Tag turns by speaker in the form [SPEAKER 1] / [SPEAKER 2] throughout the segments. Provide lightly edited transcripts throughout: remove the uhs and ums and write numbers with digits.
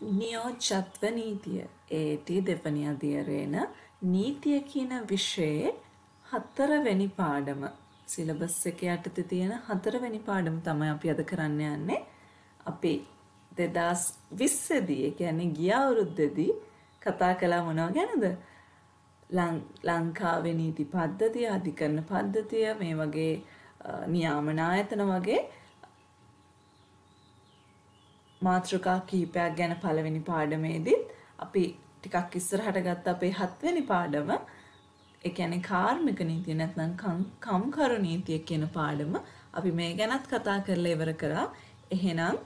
[SPEAKER 1] නියෝජ්‍යත්ව නීතිය. ඒටි දෙවැනි අධ්‍යයනයේන නීතිය කියන විෂයේ 4 වෙනි පාඩම සිලබස් එකේ යටතේ තියෙන 4 වෙනි පාඩම තමයි අපි අද කරන්න යන්නේ. අපි 2020 දී ඒ කියන්නේ ගිය අවුරුද්දේදී කතා කළා මොනවා ගැනද? ලංකාවේ නීති පද්ධතිය, අධිකරණ පද්ධතිය, මේ වගේ නියාමන ආයතන වගේ මාතෘකා කිහිපයක් ගැන පළවෙනි පාඩමේදී අපි ටිකක් ඉස්සරහට ගත්ත අපේ 7 වෙනි පාඩම, ඒ කියන්නේ කාර්මික නීතිය නැත්නම් කම්කරු නීතිය කියන පාඩම අපි මේ ගැනත් කතා කරලා ඉවර කරා. එහෙනම්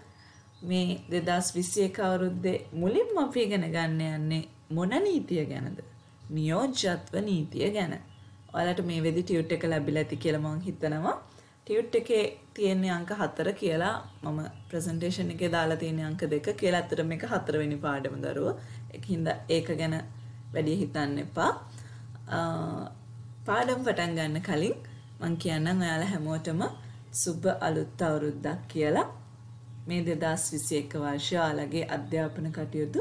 [SPEAKER 1] මේ 2021 අවුරුද්දේ මුලින්ම අපි ඉගෙන ගන්න යන්නේ මොන නීතිය ගැනද? නියෝජ්‍යත්ව නීතිය ගැන. ඔයාලට මේ වෙදි ටියුට් එක ලැබිලා ඇති කියලා මම හිතනවා. ටියුට් එකේ තියෙන අංක 4 කියලා මම ප්‍රසන්ටේෂන් එකේ දාලා තියෙන අංක 2 කියලා. අතට මේක 4 වෙනි පාඩම දරුවෝ. ඒකින්ද ඒක ගැන වැඩි හිතන්න එපා. පාඩම් පටන් ගන්න කලින් මම කියන්නම් ඔයාලා හැමෝටම සුබ අලුත් අවුරුද්දක් කියලා. මේ 2021 වර්ෂය ඔයාලගේ අධ්‍යාපන කටයුතු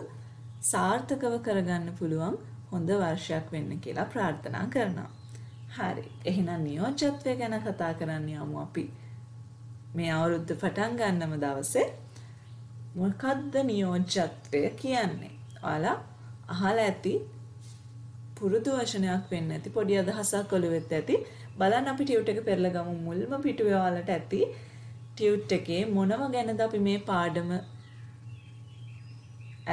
[SPEAKER 1] සාර්ථකව කරගන්න පුළුවන් හොඳ වර්ෂයක් වෙන්න කියලා ප්‍රාර්ථනා කරනවා. හරි. එහෙනම් නියෝජ්‍යත්වය ගැන කතා කරන්න යමු අපි. මේ අවුරුද්ද පටන් ගන්නම දවසේ මොකක්ද නියෝජ්‍යත්වය කියන්නේ? ඔයාලා අහලා ඇති පුරුදු වචනයක් වෙන්න ඇති, පොඩි අදහසක් ඔළුවෙත් ඇති. බලන්න අපි ටියුට් එක පෙරලා ගමු. මුල්ම පිටුවේ ඔයාලට ඇති ටියුට් එකේ මොනව ගැනද අපි මේ පාඩම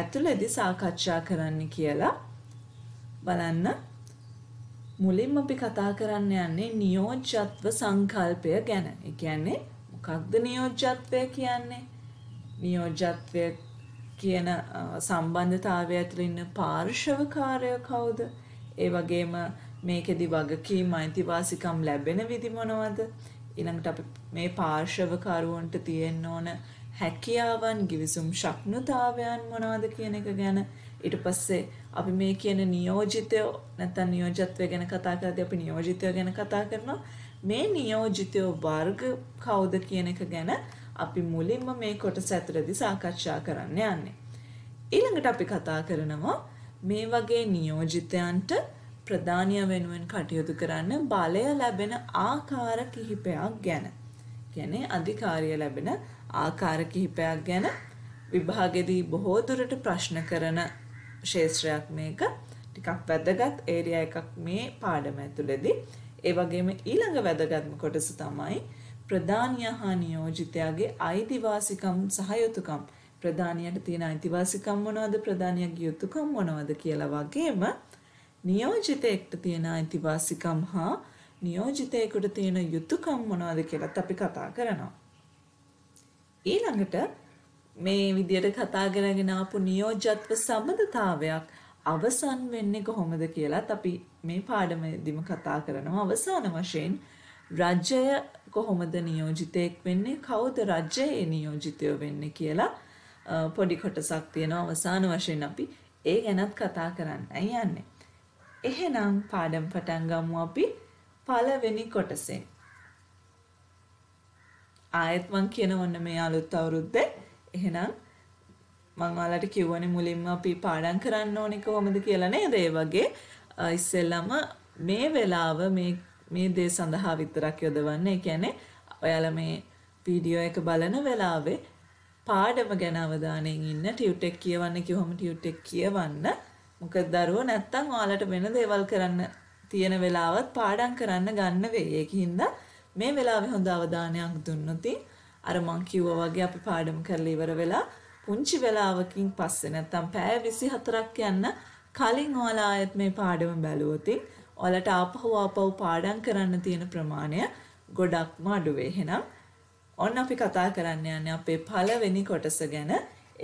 [SPEAKER 1] ඇතුළේදී සාකච්ඡා කරන්න කියලා බලන්න. මුලින්ම අපි කතා කරන්න යන්නේ නියෝජ්‍යත්ව සංකල්පය ගැන. ඒ කියන්නේ මොකක්ද නියෝජ්‍යත්වය කියන්නේ? නියෝජ්‍යත්වය කියන සම්බන්ධතාවය ඇතුළේ ඉන්න පාර්ශවකාරයෝ කවුද? ඒ වගේම මේකෙදි වගකීම් අයිතිවාසිකම් ලැබෙන විදි මොනවද? ඊළඟට අපි මේ පාර්ශවකාරුවන්ට තියෙන්න ඕන හැකියාවන්, ගිවිසුම් ශක්නුතාවයන් මොනවද කියන එක ගැන. ඊට පස්සේ අපි මේ කියන නියෝජිතයෝ නැත්නම් නියෝජ්‍යත්වය ගැන කතා කරද්දී අපි නියෝජිතයෝ ගැන කතා කරනවා. මේ නියෝජිතයෝ වර්ග කවුද කියන එක ගැන අපි මුලින්ම මේ කොටස ඇතුළතදී සාකච්ඡා කරන්න යන්නේ. ඊළඟට අපි කතා කරනවා මේ වගේ නියෝජිතයන්ට ප්‍රධානිය වෙනුවෙන් කටයුතු කරන්න බලය ලැබෙන ආකාර කිහිපයක් ගැන. කියන්නේ අධිකාරිය ලැබෙන ආකාර කිහිපයක් ගැන. විභාගෙදී බොහෝ දුරට ප්‍රශ්න කරන ක්ෂේත්‍රයක් මේක. ටිකක් වැදගත් ඒරියා එකක් මේ පාඩම ඇතුළේදී. ඒ වගේම ඊළඟ වැදගත්ම කොටස තමයි ප්‍රධානියා හා නියෝජිතයාගේ අයිතිවාසිකම් සහ යුතුකම්. ප්‍රධානියට තියෙන අයිතිවාසිකම් මොනවද? ප්‍රධානියාගේ යුතුකම් මොනවද කියලා වගේම නියෝජිතයෙක්ට තියෙන අයිතිවාසිකම් හා නියෝජිතයෙකුට තියෙන යුතුකම් මොනවද කියලාත් අපි කතා කරනවා. ඊළඟට මේ විදියට කතා කරගෙන ආපු නියෝජ්‍යත්ව සම්බන්ධතාවයක් අවසන් වෙන්නේ කොහොමද කියලාත් අපි මේ පාඩමේදීම කතා කරනවා. අවසාන වශයෙන් රජය කොහොමද නියෝජිතයෙක් වෙන්නේ? කවුද රජයේ නියෝජිතයෝ වෙන්නේ කියලා පොඩි කොටසක් තියෙනවා. අවසාන වශයෙන් අපි ඒ ගැනත් කතා කරන්නයි යන්නේ. එහෙනම් පාඩම් පටන් ගමු අපි පළවෙනි කොටසෙන්. ආයෙත් මං කියන ඔන්න මේ අලුත් අවුරුද්දේ. එහෙනම් මම ඔයාලට කිව්වනේ මුලින්ම අපි පාඩම් කරන්න ඕනේ කොහොමද කියලා නේද? ඒ වගේ ඉස්සෙල්ලම මේ වෙලාව මේ දේ සඳහා විතරක් යොදවන්න. ඒ කියන්නේ ඔයාලා මේ වීඩියෝ එක බලන වෙලාවේ පාඩම ගැන අවධානයෙන් ඉන්න. ටියුට් එක කියවන්න කිව්වම ටියුට් එක කියවන්න. මොකද දරුවෝ නැත්තම් ඔයාලට වෙන දේවල් කරන්න තියෙන වෙලාවත් පාඩම් කරන්න ගන්න වෙයි. ඒකින්ද මේ වෙලාවේ හොඳ අවධානයක් දුන්නොත් අර මං කිව්වා වගේ අපි පාඩම් කරලා ඉවර වෙලා පුංචි වෙලාවකින් පස්සේ නැත්තම් පැය 24ක් යන්න කලින් ඔයාලා ආයෙත් මේ පාඩම බැලුවොත් ඔයාලට ආපහු පාඩම් කරන්න තියෙන ප්‍රමාණය ගොඩක්ම අඩු වෙයි. එහෙනම් ඔන්න අපි කතා කරන්න යන්නේ අපේ පළවෙනි කොටස ගැන.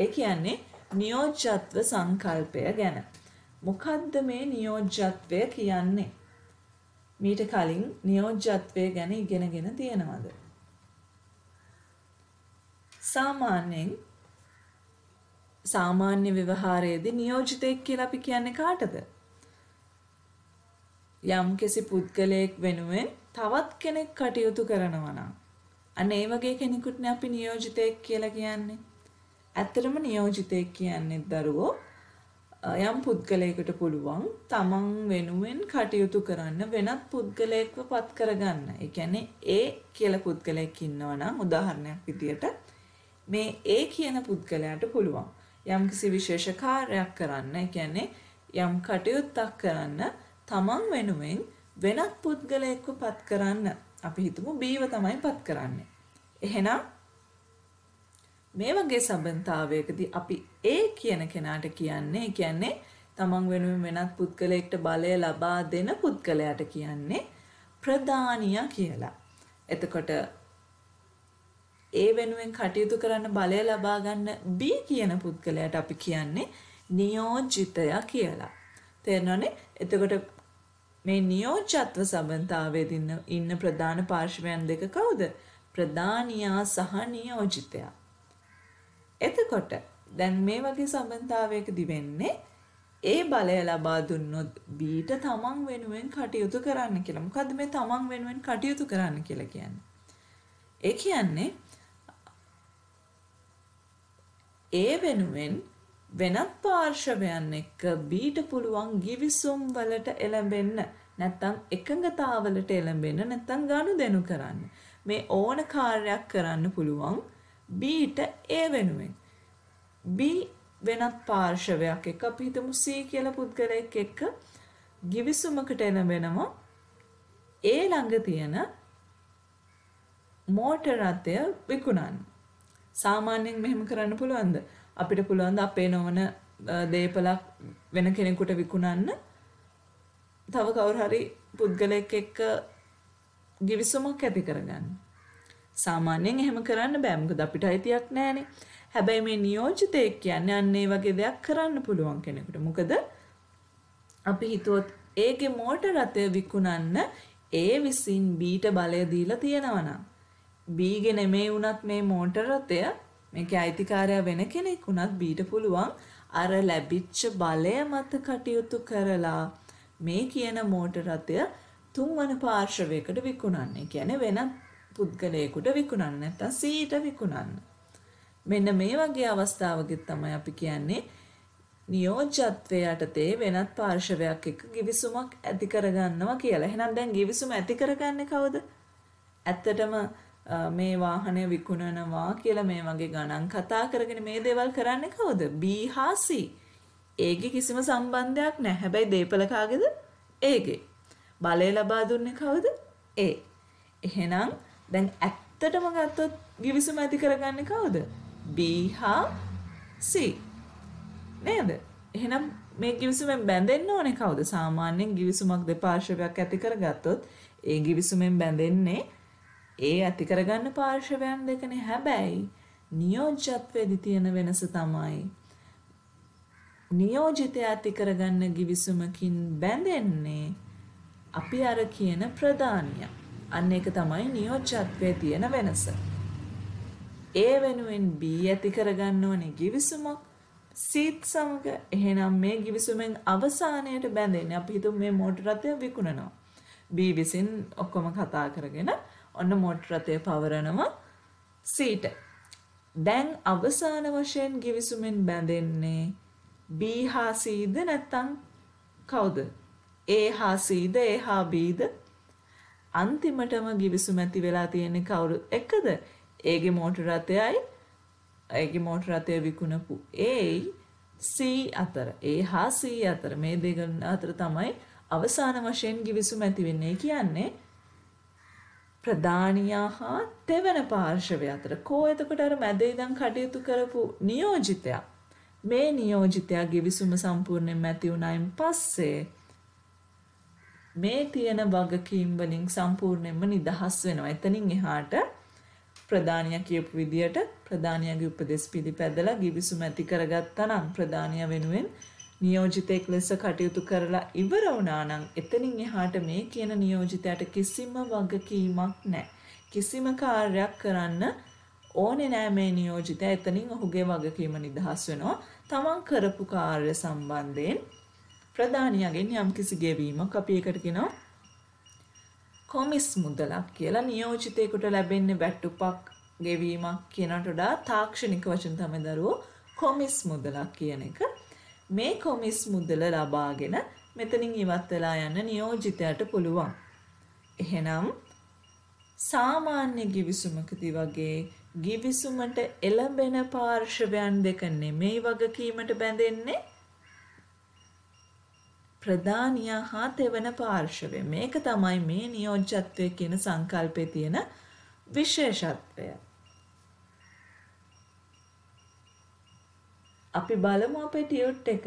[SPEAKER 1] ඒ කියන්නේ නියෝජ්‍යත්ව සංකල්පය ගැන. මොකද්ද මේ නියෝජ්‍යත්වය කියන්නේ? මීට කලින් නියෝජ්‍යත්වය ගැන ඉගෙනගෙන තියෙනවද? සාමාන්‍ය ව්‍යවහාරයේදී නියෝජිතයෙක් කියලා අපි කියන්නේ කාටද? යම්කිසි පුද්ගලයෙක් වෙනුවෙන් තවත් කෙනෙක් කටයුතු කරනවා නම් අන්න ඒ වගේ කෙනෙකුටනේ අපි නියෝජිතයෙක් කියලා කියන්නේ. ඇත්තටම නියෝජිතයෙක් කියන්නේ දරුවෝ යම් පුද්ගලයෙකුට පුළුවන් තමන් වෙනුවෙන් කටයුතු කරන්න වෙනත් පුද්ගලයෙක්ව පත් කරගන්න. ඒ කියන්නේ ඒ කියලා පුද්ගලයෙක් ඉන්නවා නම් උදාහරණයක් විදියට මේ ඒ කියන පුද්ගලයාට පුළුවන් යම්කිසි විශේෂ කාර්යයක් කරන්න. ඒ කියන්නේ යම් කටයුත්තක් කරන්න තමන් වෙනුවෙන් වෙනත් පුද්ගලයෙක්ව පත් කරන්න. අපි හිතමු බීව තමයි පත් කරන්නේ. එහෙනම් මේ වගේ සම්බන්ධතාවයකදී අපි ඒ කියන කෙනාට කියන්නේ තමන් වෙනුවෙන් වෙනත් පුද්ගලයෙක්ට බලය ලබා දෙන පුද්ගලයාට කියන්නේ ප්‍රධානියා කියලා. එතකොට ඒ වෙනුවෙන් කටයුතු කරන්න බලය ලබා ගන්න B කියන පුද්ගලයාට අපි කියන්නේ නියෝජිතයා කියලා. තේරෙනවනේ? එතකොට මේ නියෝජ්‍යත්ව සම්බන්ධතාවයේදී ඉන්න ප්‍රධාන පාර්ශවයන් දෙක කවුද? ප්‍රධානියා සහ නියෝජිතයා. එතකොට දැන් මේ වගේ සම්බන්ධතාවයකදී වෙන්නේ ඒ බලය ලබා දුන්නොත් Bට තමන් වෙනුවෙන් කටයුතු කරන්න කියලා. මොකද්ද මේ තමන් වෙනුවෙන් කටයුතු කරන්න කියලා කියන්නේ? ඒ කියන්නේ ඒ වෙනුවෙන් වෙනත් පාර්ශවයන් එක්ක Bට පුළුවන් ගිවිසුම් වලට එළඹෙන්න, නැත්නම් එකඟතාවලට එළඹෙන්න, නැත්නම් ගනුදෙනු කරන්න. මේ ඕන කාර්යයක් කරන්න පුළුවන් Bට ඒ වෙනුවෙන්. B වෙනත් පාර්ශවයක් එක්ක අපි හිතමු C කියලා පුද්ගලයෙක් එක්ක ගිවිසුමකට එළඹෙනවා. ඒ ළඟ තියෙන මෝටර රථය විකුණන්න. සාමාන්‍යයෙන් මෙහෙම කරන්න පුළුවන්ද? අපිට පුළුවන් ද අපේ නොවන දේපලක් වෙන කෙනෙකුට විකුණන්න තව කවුරු හරි පුද්ගලයෙක් එක්ක ගිවිසුමක් ඇති කරගන්න? සාමාන්‍යයෙන් එහෙම කරන්න බෑ. මොකද අපිට අයිතියක් නැහැනේ. හැබැයි මේ නියෝජිතයෙක් කියන්නේ අන්න ඒ වගේ දෙයක් කරන්න පුළුවන් කෙනෙකුට. මොකද අපි හිතුවොත් ඒගේ මෝටර රථය විකුණන්න ඒ විසින් Bට බලය දීලා තියෙනවා නම් Bගේ නෙමෙයි වුණත් මේ මෝටර රථය මේකේ අයිතිකාරයා වෙන කෙනෙක් වුණත් Bට පුළුවන් අර ලැබිච්ච බලය මත කටයුතු කරලා මේ කියන මෝටර රථය තුන්වන පාර්ශවයකට විකුණන්න. ඒ කියන්නේ වෙනත් පුද්ගලයෙකුට විකුණන්න, නැත්නම් Cට විකුණන්න. මෙන්න මේ වගේ අවස්ථාවකදී තමයි අපි කියන්නේ නියෝජ්‍යත්වයේ යටතේ වෙනත් පාර්ශවයක් එක්ක ගිවිසුමක් ඇති කරගන්නවා කියලා. එහෙනම් දැන් ගිවිසුම ඇති කරගන්නේ කවුද? ඇත්තටම මේ වාහනය විකුණනවා කියලා මේ වගේ ගණන් කතා කරගෙන මේ දේවල් කරන්නේ කවුද? B හා C. ඒගේ කිසිම සම්බන්ධයක් නැහැ. හැබැයි දීපල කාගේද? ඒගේ. බලය ලබා දුන්නේ කවුද? A. එහෙනම් දැන් ඇත්තටම ගත්තොත් ගිවිසුම ඇති කරගන්නේ කවුද? B හා C. නේද? එහෙනම් මේ ගිවිසුමෙන් බැඳෙන්න ඕනේ කවුද? සාමාන්‍යයෙන් ගිවිසුමක් දෙපාර්ශවයක් ඇති කරගත්තොත් ඒ ගිවිසුමෙන් බැඳෙන්නේ ඒ ඇති කරගන්න පාර්ශවයන් දෙකනේ. හැබැයි නියෝජ්‍යත්වයේදී තියෙන වෙනස තමයි නියෝජිතය ඇති කරගන්න ගිවිසුමකින් බැඳෙන්නේ අපි අර කියන ප්‍රධානියා. අන්න ඒක තමයි නියෝජ්‍යත්වයේ තියෙන වෙනස. ඒ වෙනුවෙන් B ඇති කරගන්න ඕනේ ගිවිසුමක් සීත් සමග. එහෙනම් මේ ගිවිසුමෙන් අවසානයට බැඳෙන්නේ අපි හිතමු මේ මෝටර රථය විකුණනවා. B විසින් ඔක්කොම කතා කරගෙන ඔන්න මෝටර රථය පවරනවා Cට. දැන් අවසාන වශයෙන් ගිවිසුමෙන් බැඳෙන්නේ B හා Cද නැත්නම් කවුද? A හා Cද A හා Bද? අන්තිමටම ගිවිසුම ඇති වෙලා තියෙන්නේ කවුරු එක්කද? ඒගේ මෝටර රථයයි ඒගේ මෝටර රථය විකුණපු A C අතර. A හා C අතර මේ දෙක අතර තමයි අවසාන වශයෙන් ගිවිසුම ඇති වෙන්නේ. කියන්නේ ප්‍රධානියා හා දෙවන පාර්ශවය අතර. කෝ එතකොට අර මැද ඉඳන් කටයුතු කරපු නියෝජිතයා. මේ නියෝජිතයා ගිවිසුම සම්පූර්ණයෙන් ඇති වුණායින් පස්සේ මේ තියෙන වගකීම් වලින් සම්පූර්ණයෙන්ම නිදහස් වෙනවා. එතනින් එහාට ප්‍රධානියා කියපු විදියට ප්‍රධානියාගේ උපදෙස් පිළිපැදලා ගිවිසුම ඇති කරගත්තා නම් ප්‍රධානියා වෙනුවෙන් නියෝජිතයෙක් ලෙස කටයුතු කරලා ඉවර වුණා නම් එතනින් එහාට මේ කියන නියෝජිතයාට කිසිම වගකීමක් නැහැ. කිසිම කාර්යයක් කරන්න ඕනේ නැහැ මේ නියෝජිතයා. එතනින් ඔහුගේ වගකීම නිදහස් වෙනවා. තමන් කරපු කාර්ය සම්බන්ධයෙන් ප්‍රධානියාගෙන් යම්කිසි ගෙවීමක් අපි ඒකට කියනවා කොමිස් මුදලක් කියලා. නියෝජිතයෙකුට ලැබෙන්නේ වැටුපක් ගෙවීමක් කියනට වඩා තාක්ෂණික වචන තමයි දරුවෝ කොමිස් මුදලක් කියන එක. මේ කොමිස් මුදල ලබාගෙන මෙතනින් ඉවත් වෙලා යන්න නියෝජිතයාට පුළුවන්. එහෙනම් සාමාන්‍ය ගිවිසුමකදී වගේ ගිවිසුමට එළඹෙන පාර්ශවයන් දෙක නෙමෙයි වගකීමට බැඳෙන්නේ ප්‍රධානියා හා තෙවන පාර්ශවය. මේක තමයි මේ නියෝජ්‍යත්වය කියන සංකල්පයේ තියෙන විශේෂත්වය. අපි බලමු අපේ ටියුට් එක.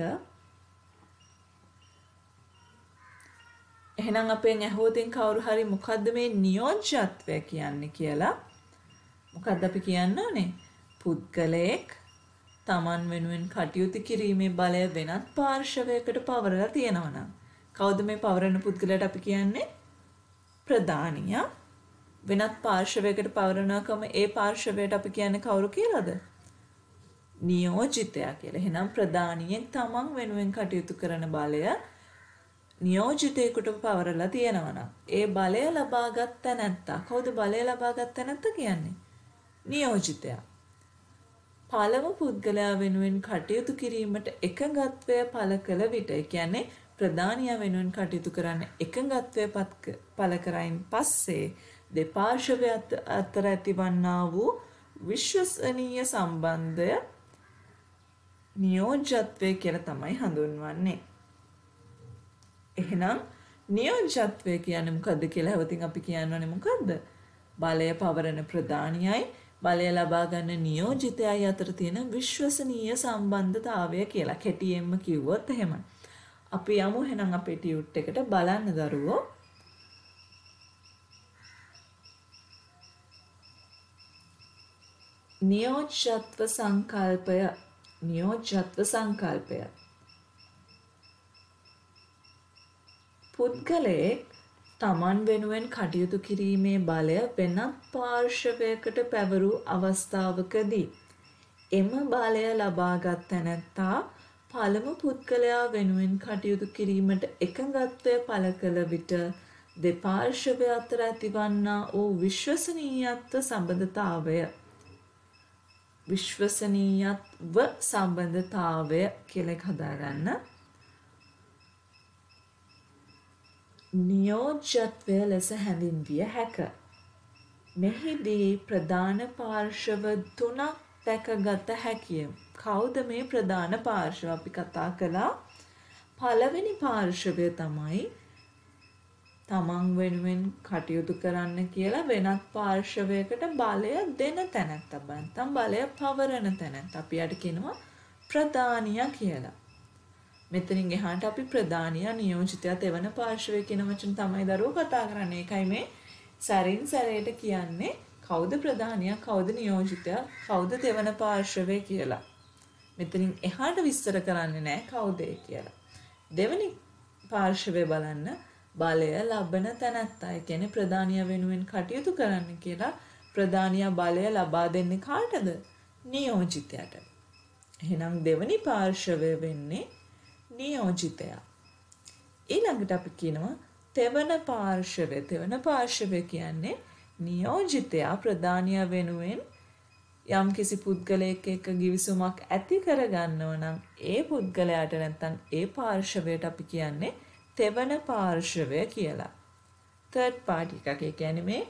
[SPEAKER 1] එහෙනම් අපෙන් ඇහුවොතින් කවුරු හරි මොකද්ද මේ නියෝජ්‍යත්වය කියන්නේ කියලා. මොකද්ද අපි කියන්න ඕනේ? පුද්ගලයෙක් තමන් වෙනුවෙන් කටයුතු කිරීමේ බලය වෙනත් පාර්ශවයකට පවරලා තියෙනවා නම් කවුද මේ පවරන පුද්ගලයාට අපි කියන්නේ? ප්‍රධානියා. වෙනත් පාර්ශවයකට පවරනකම ඒ පාර්ශවයට අපි කියන්නේ කවුරු කියලාද? නියෝජිතයා කියලා. එහෙනම් ප්‍රධානියෙන් තමන් වෙනුවෙන් කටයුතු කරන බලය නියෝජිතයෙකුට පවරලා තියෙනවා නම් ඒ බලය ලබාගත් නැත්තා. කවුද බලය ලබාගත් නැත්තා කියන්නේ? නියෝජිතයා. පළමු පුද්ගලයා වෙනුවෙන් කටයුතු කිරීමට එකඟත්වය පළ කළ විට, ඒ කියන්නේ ප්‍රධානියා වෙනුවෙන් කටයුතු කරන්න එකඟත්වය පළ කරයින් පස්සේ දෙපාර්ශවය අතර ඇතිවන්නා වූ විශ්වසනීය සම්බන්ධය නියෝජ්‍යත්වය කියලා තමයි හඳුන්වන්නේ. එහෙනම් නියෝජ්‍යත්වය කියන්නේ මොකද්ද කියලා හවතින් අපි කියන්නනේ මොකද්ද? බලය පවරන ප්‍රධානියයි බලය ලබා ගන්න නියෝජිතයයි අතර තියෙන විශ්වසනීය සම්බන්ධතාවය කියලා කෙටියෙන්ම කිව්වොත් එහෙම. අපි යමු එහෙනම් අපේ ටියුට් එකට බලන්න දරුවෝ. නියෝජ්‍යත්ව සංකල්පය පුද්ගලයෙක් තමන් වෙනුවෙන් කටයුතු කිරීමේ බලය වෙනත් පාර්ශවයකට පැවරූ අවස්ථාවකදී එම බලය ලබාගත් තැනැත්තා පළමු පුද්ගලයා වෙනුවෙන් කටයුතු කිරීමට එකඟත්වය පළ කළ විට දෙපාර්ශවය අතර ඇතිවන්නා වූ විශ්වසනීයත්ව සම්බන්ධතාවය කියලා එක හදාගන්න. නියෝජ්‍යත්වය ලෙස හැඳින්විය හැක. මෙහිදී ප්‍රධාන පාර්ශව තුනක් දැකගත හැකිය. කවුද මේ ප්‍රධාන පාර්ශව? අපි කතා කළා පළවෙනි පාර්ශවය තමයි තමන් වෙනුවෙන් කටයුතු කරන්න කියලා වෙනත් පාර්ශවයකට බලය දෙන තැනැත්තා. නැත්නම් බලය පවරන තැනැත්තා. අපි යට කියනවා ප්‍රධානියා කියලා. මෙතනින් එහාට අපි ප්‍රධානියා නියෝජිතයා තෙවන පාර්ශවය කියන වචන තමයි දරුවෝ කතා කරන්නේ. ඒකයි මේ සැරින් සැරේට කියන්නේ කවුද ප්‍රධානියා, කවුද නියෝජිතයා, කවුද තෙවන පාර්ශවය කියලා. මෙතනින් එහාට විස්තර කරන්නේ නැහැ කවුද කියලා. දෙවෙනි පාර්ශවය බලන්න බලය ලබන තැනැත්තා. ඒ කියන්නේ ප්‍රධානියා වෙනුවෙන් කටයුතු කරන්න කියලා ප්‍රධානියා බලය ලබා දෙන්නේ කාටද? නියෝජිතයාට. එහෙනම් දෙවෙනි පාර්ශවය වෙන්නේ නියෝජිතයා. ඊළඟට අපි කියනවා තෙවන පාර්ශවය. තෙවන පාර්ශවය කියන්නේ නියෝජිතයා ප්‍රධානියා වෙනුවෙන් යම්කිසි පුද්ගලයෙක් එක්ක ගිවිසුමක් ඇති කරගන්නව නම් ඒ පුද්ගලයාට නැත්තම් ඒ පාර්ශවයට අපි කියන්නේ තෙවන පාර්ශවය කියලා. තර්ඩ් පාර්ටි එකක්. ඒ කියන්නේ මේ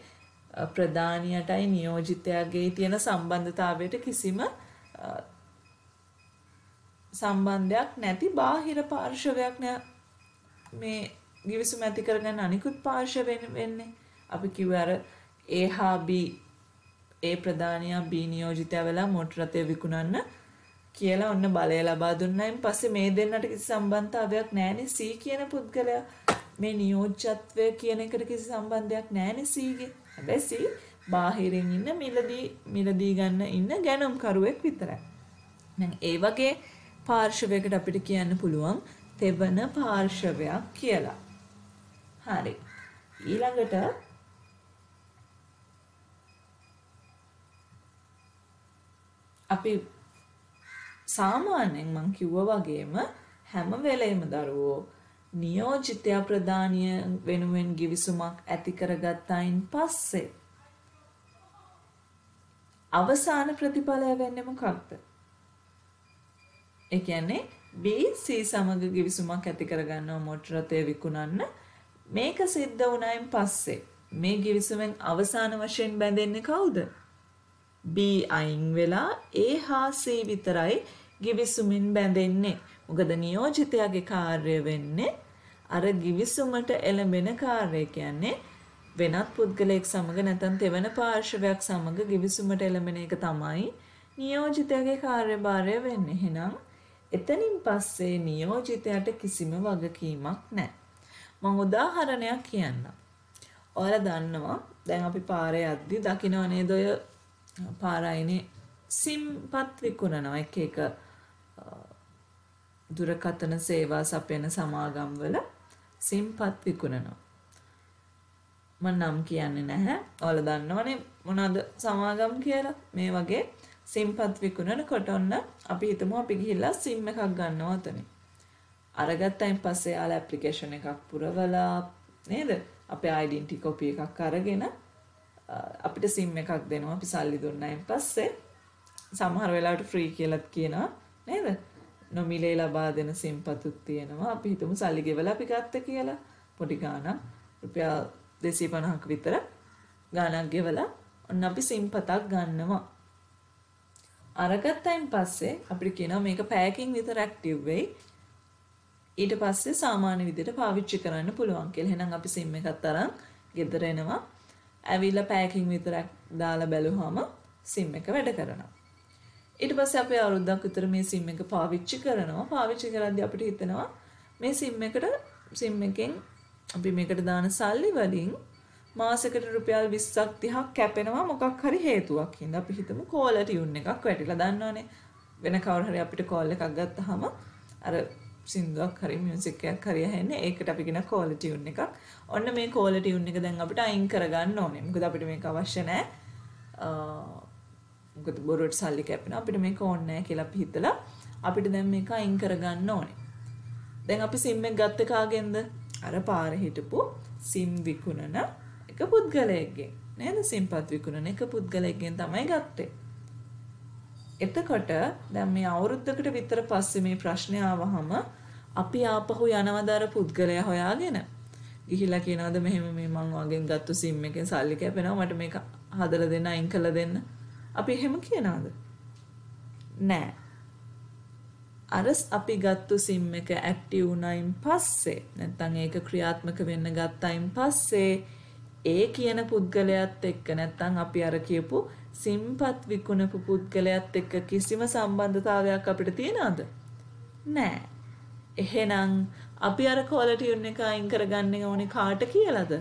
[SPEAKER 1] ප්‍රධානියටයි නියෝජිතයාගේ තියෙන සම්බන්ධතාවයට කිසිම සම්බන්ධයක් නැති බාහිර පාර්ශවයක් මේ ගිවිසුම ඇති කරගන්න අනිකුත් පාර්ශවයෙන් වෙන්නේ. අපි කිව්වේ අර A හා B, ඒ ප්‍රධානියා B නියෝජිතයා වෙලා මොටර රථය විකුණන්න කියලා ඔන්න බලය ලබා දුන්නායින් පස්සේ මේ දෙන්නට කිසි සම්බන්ධතාවයක් නැහැනේ C කියන පුද්ගලයා. මේ නියෝජ්‍යත්වය කියන එකට කිසි සම්බන්ධයක් නැහැනේ C ගේ. හැබැයි C බාහිරින් ඉන්න මිලදී ගන්න ඉන්න ගැනුම්කරුවෙක් විතරයි. දැන් ඒ වගේ පාර්ශවයකට අපිට කියන්න පුළුවන් තෙවන පාර්ශවයක් කියලා. හරි. ඊළඟට අපි සාමාන්‍යයෙන් මං කිව්වා වගේම හැම වෙලෙම දරුවෝ නියෝජිතයා ප්‍රධානිය වෙනුවෙන් ගිවිසුමක් ඇති කරගත්තායින් පස්සේ අවසාන ප්‍රතිඵලය වෙන්නේ මොකක්ද? ඒ කියන්නේ B C සමග ගිවිසුමක් ඇති කරගන්නවා මොටර රථය විකුණන්න. මේක සිද්ධ වුණායින් පස්සේ මේ ගිවිසුමෙන් අවසාන වශයෙන් බැඳෙන්නේ කවුද? B අයින් වෙලා A හා C විතරයි ගිවිසුමින් බැඳෙන්නේ. මොකද නියෝජිතයාගේ කාර්යය වෙන්නේ අර ගිවිසුමට එළඹෙන කාර්යය කියන්නේ වෙනත් පුද්ගලයෙක් සමග නැත්නම් තෙවන පාර්ශවයක් සමග ගිවිසුමට එළඹෙන එක තමයි නියෝජිතයාගේ කාර්යභාරය වෙන්නේ. එහෙනම් එතනින් පස්සේ නියෝජිතයාට කිසිම වගකීමක් නැහැ. මම උදාහරණයක් කියන්නම්. ඔයාලා දන්නවා දැන් අපි පාරේ යද්දි දකින්න නේද ඔය පාරයිනේ සිම්පත් විකුණනවා එක එක දුරකථන සේවා සපයන සමාගම් වල සිම්පත් විකුණනවා. මම නම් කියන්නේ නැහැ. ඔයාලා දන්නවනේ මොනවාද සමාගම් කියලා. මේ වගේ සිම්පත් විකුණනකොට ඔන්න අපි හිතමු අපි ගිහිල්ලා සිම් එකක් ගන්නවා අතනේ. අරගත්තයින් පස්සේ යාලා ඇප්ලිකේෂන් එකක් පුරවලා නේද? අපේ ඩෙන්ටිටි කොපි එකක් අරගෙන අපිට සිම් එකක් දෙනවා. අපි සල්ලි දුන්නායින් පස්සේ සමහර වෙලාවට ෆ්‍රී කියලාත් කියනවා නේද? නොමිලේ ලබා දෙන සිම්පතුත් තියෙනවා. අපි හිතමු සල්ලි ගෙවලා අපි ගත්ත කියලා. පොඩි ගාණක් රුපියල් 250ක් විතර ගාණක් ගෙවලා ඔන්න අපි සිම්පතක් ගන්නවා. අරගත්තයින් පස්සේ අපිට කියනවා මේක පැයකින් විතර ඇක්ටිව් වෙයි. ඊට පස්සේ සාමාන්‍ය විදිහට පාවිච්චි කරන්න පුළුවන් කියලා. එහෙනම් අපි සිම් එකත් අරන් ගෙදර එනවා. ඇවිල්ලා පැයකින් විතර දාලා බැලුවාම සිම් එක වැඩ කරනවා. ඊට පස්සේ අපි අවුරුද්දක් විතර මේ සිම් එක පාවිච්චි කරනවා. පාවිච්චි කරද්දී අපිට හිතෙනවා මේ සිම් එකෙන් අපි මේකට දාන සල්ලි වලින් මාසෙකට රුපියල් 20ක් 30ක් කැපෙනවා මොකක් හරි හේතුවක් හින්දා. අපි හිතමු කෝලර් ටියුන් එකක් වැටිලා දන්නවනේ. වෙන කවුරු හරි අපිට කෝල් එකක් ගත්තාම අර සින්දුවක් හරි මියුසික් එකක් හරි ඇහෙන්නේ. ඒකට අපි කියන කෝලර් ටියුන් එකක්. ඔන්න මේ කෝලර් ටියුන් එක දැන් අපිට අයින් කරගන්න ඕනේ. මොකද අපිට මේක අවශ්‍ය නැහැ. මොකද බොරුවට සල්ලි කැපෙනවා. අපිට මේක ඕනේ නැහැ කියලා අපි හිතලා අපිට දැන් මේක අයින් කරගන්න ඕනේ. දැන් අපි සිම් එක ගත්ත කාගෙන්ද? අර පාරේ හිටපු සිම් විකුණන එක පුද්ගලයෙක්ගෙන්. නේද? සිම්පත් විකුණන එක පුද්ගලයෙක්ගෙන් තමයි ගත්තේ. එතකොට දැන් මේ අවුරුද්දකට විතර පස්සේ මේ ප්‍රශ්නේ ආවහම අපි ආපහු යනවද අර පුද්ගලයා හොයාගෙන? ගිහිලා කියනවාද මෙහෙම මේ මං වගෙන් ගත්ත සිම් එකෙන් සල්ලි කැපෙනවා මට මේක හදලා දෙන්න අයින් කරලා දෙන්න. අපි එහෙම කියනවාද? නෑ. අර අපි ගත්ත සිම් එක ඇක්ටිව් වුණායින් පස්සේ නැත්නම් ඒක ක්‍රියාත්මක වෙන්න ගත්තායින් පස්සේ ඒ කියන පුද්ගලයාත් එක්ක නැත්නම් අපි අර කියපු සිම්පත් විකුණපු පුද්ගලයාත් එක්ක කිසිම සම්බන්ධතාවයක් අපිට තියනවද? නෑ. එහෙනම් අපි අර කෝලර් ටියුන් එක අයින් කරගන්න ඕනේ කාට කියලාද?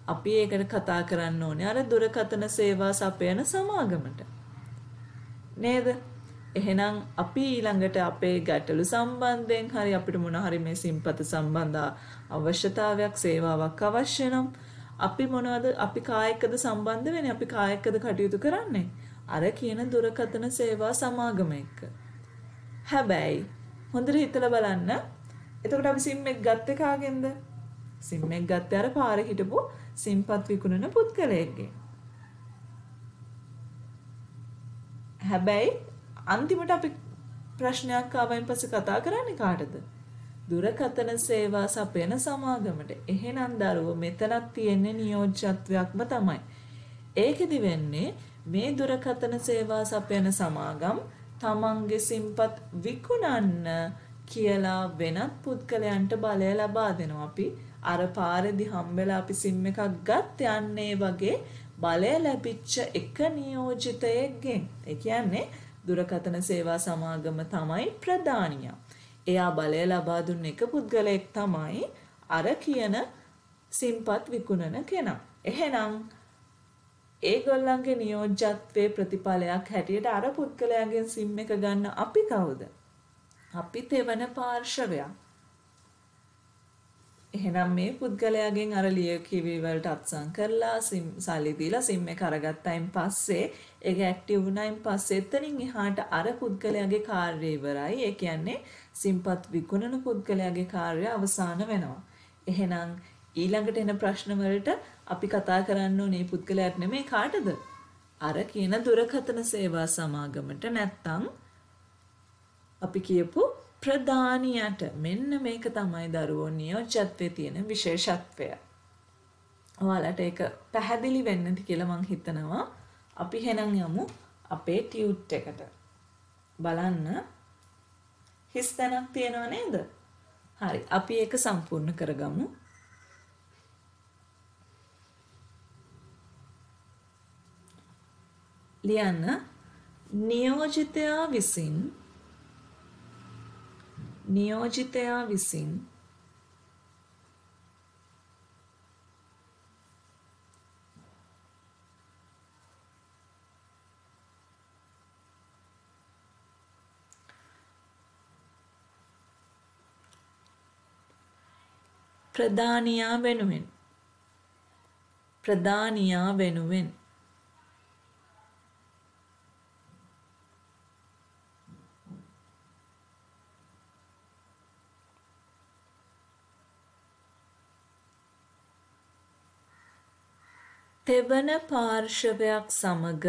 [SPEAKER 1] අපි ඒකට කතා කරන්න ඕනේ අර දුරකථන සේවා සපයන සමාගමට. නේද? එහෙනම් අපි ඊළඟට අපේ ගැටලු සම්බන්ධයෙන් හරි අපිට මොන හරි මේ සිම්පත සම්බන්ධ අවශ්‍යතාවයක් සේවාවක් අවශ්‍ය නම් අපි මොනවද අපි කායකද සම්බන්ධ වෙන්නේ? අපි කායකද කටයුතු කරන්නේ? අර කියන දුරකථන සේවා සමාගම එක්ක. හැබැයි හොඳට හිතලා බලන්න. එතකොට අපි සිම් එක ගත්තේ කාගෙන්ද? සිම් එක ගත්තේ අර පාරේ හිටපු සිම්පත් විකුණන පුද්ගලයෙක්ගෙන්. හැබැයි අන්තිමට අපි ප්‍රශ්නයක් ආවයින් පස්සේ කතා කරන්නේ කාටද? දුරකථන සේවා සපයන සමාගමට. එහෙනම් දරුවෝ මෙතනක් තියෙන්නේ නියෝජ්‍යත්වයක්ම තමයි. ඒකෙදි වෙන්නේ මේ දුරකථන සේවා සපයන සමාගම් තමන්ගේ සිම්පත් විකුණන්න කියලා වෙනත් පුද්ගලයන්ට බලය ලබා දෙනවා. අපි අර පාරේදී හම්බෙලා අපි සිම් එකක් ගත්ත යන්නේ වගේ බලය ලැබිච්ච එක නියෝජිතයෙක්ගෙන්. ඒ කියන්නේ දුරකථන සේවා සමාගම තමයි ප්‍රධානියා. එයා බලය ලබා දුන්න එක පුද්ගලයෙක් තමයි අර කියන සිම්පත් විකුණන කෙනා. එහෙනම් ඒගොල්ලන්ගේ නියෝජ්‍යත්වයේ ප්‍රතිඵලයක් හැටියට අර පුද්ගලයාගෙන් සිම් එක ගන්න අපි කවුද? අපි තෙවන පාර්ශවයක්. එහෙනම් මේ පුද්ගලයාගෙන් අර ලියකියවි වලට අත්සන් කරලා සල්ලි දීලා සිම් එක අරගත්තයින් පස්සේ ඒක ඇක්ටිව් වුණායින් පස්සේ එතනින් එහාට අර පුද්ගලයාගේ කාර්යය ඉවරයි. ඒ කියන්නේ සිම්පත් විකුණන පුද්ගලයාගේ කාර්යය අවසන් වෙනවා. එහෙනම් ඊළඟට එන ප්‍රශ්න වලට අපි කතා කරන්න ඕනේ පුද්ගලයාට නෙමෙයි කාටද? අර කියන දුරකථන සේවා සමාගමට නැත්තම් අපි කියපු ප්‍රධානියට. මෙන්න මේක තමයි දරුවෝ නියෝජ්‍යත්වයේ තියෙන විශේෂත්වය. ඔයාලට ඒක පැහැදිලි වෙන්නද කියලා මං හිතනවා. අපි එහෙනම් යමු අපේ ටියුට් එකට. බලන්න හිස් තැනක් තියෙනව නේද? හරි. අපි ඒක සම්පූර්ණ කරගමු. ලියන්න නියෝජිතයා විසින් ප්‍රධානියා වෙනුවෙන් තෙවන පාර්ශවයක් සමග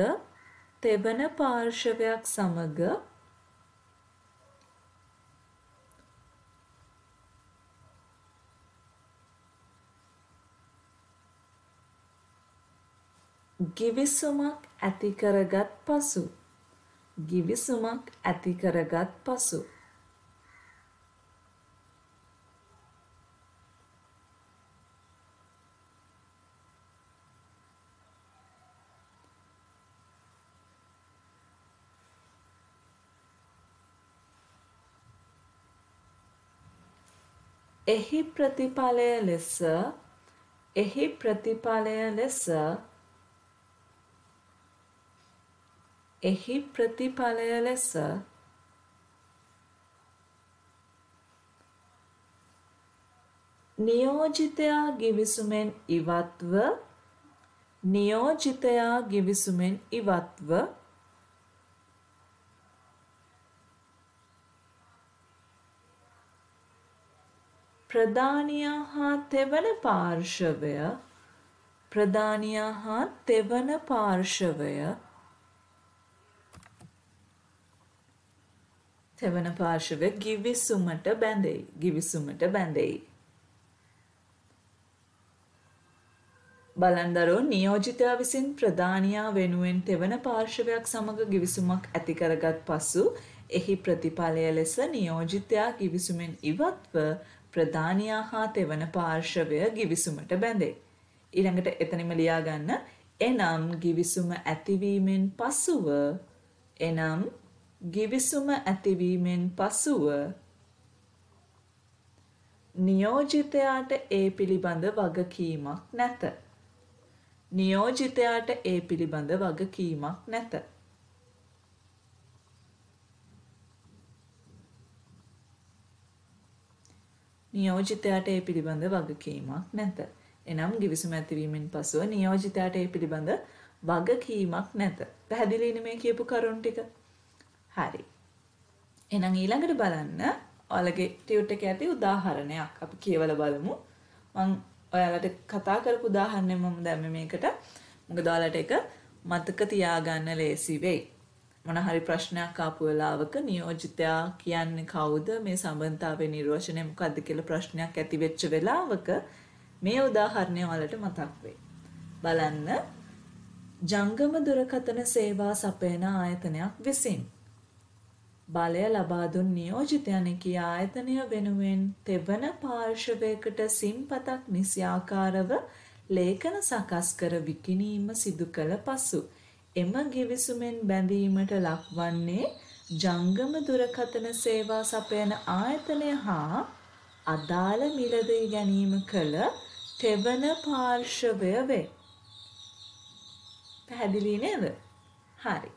[SPEAKER 1] ගිවිසුමක් ඇති කරගත් පසු එහි ප්‍රතිඵලය ලෙස නියෝජිතයා ගිවිසුමෙන් ඉවත්ව ප්‍රධානියා හා තෙවන පාර්ශවය ගිවිසුමට බැඳෙයි. බලන්දරෝ නියෝජිතයා විසින් ප්‍රධානියා වෙනුවෙන් තෙවන පාර්ශවයක් සමග ගිවිසුමක් ඇති කරගත් පසු එහි ප්‍රතිඵලය ලෙස නියෝජිතයා ගිවිසුමෙන් ඉවත්ව ප්‍රධානියා හා තෙවන පාර්ශවය ගිවිසුමට බැඳේ. ඊළඟට එතනම ලියා ගන්න එනම් ගිවිසුම ඇතිවීමෙන් පසුව නියෝජිතයාට ඒ පිළිබඳ වගකීමක් නැත. නියෝජිතයාට ඒ පිළිබඳ වගකීමක් නැත. එනම් ගිවිසුම ඇතිවීමෙන් පසුව නියෝජිතයාට ඒ පිළිබඳ වගකීමක් නැත. පැහැදිලිනේ මේ කියපු කරුණු ටික? හරි. එහෙනම් ඊළඟට බලන්න ඔයාලගේ ටියුට් එකේ ඇති උදාහරණයක් අපි කියවලා බලමු. මම ඔයාලට කතා කරපු උදාහරණය මම දැම්මේ මේකට. මොකද ඔයාලට ඒක මතක තියාගන්න ලේසි වෙයි. මොන හරි ප්‍රශ්නයක් ආපු වෙලාවක නියෝජිතයා කියන්නේ කවුද? මේ සම්බන්ධතාවයේ නිර්වචනය මොකක්ද කියලා ප්‍රශ්නයක් ඇති වෙච්ච වෙලාවක මේ උදාහරණය ඔයාලට මතක් වෙයි. බලන්න ජංගම දුරකථන සේවා සපයන ආයතනයක් විසින් බලය ලබා දුන් නියෝජිතයන් කී ආයතනය වෙනුවෙන් තෙවන පාර්ශවයකට සිම්පතක් නිසියාකාරව ලේඛන සකස් කර විකිණීම සිදු කළ පසු එම ගිවිසුමෙන් බැඳීමට ලක්වන්නේ ජංගම දුරකථන සේවා සපයන ආයතනය හා අදාළ මිලදී ගැනීම කළ තෙවන පාර්ශවය වේ. පැහැදිලි නේද? හරි.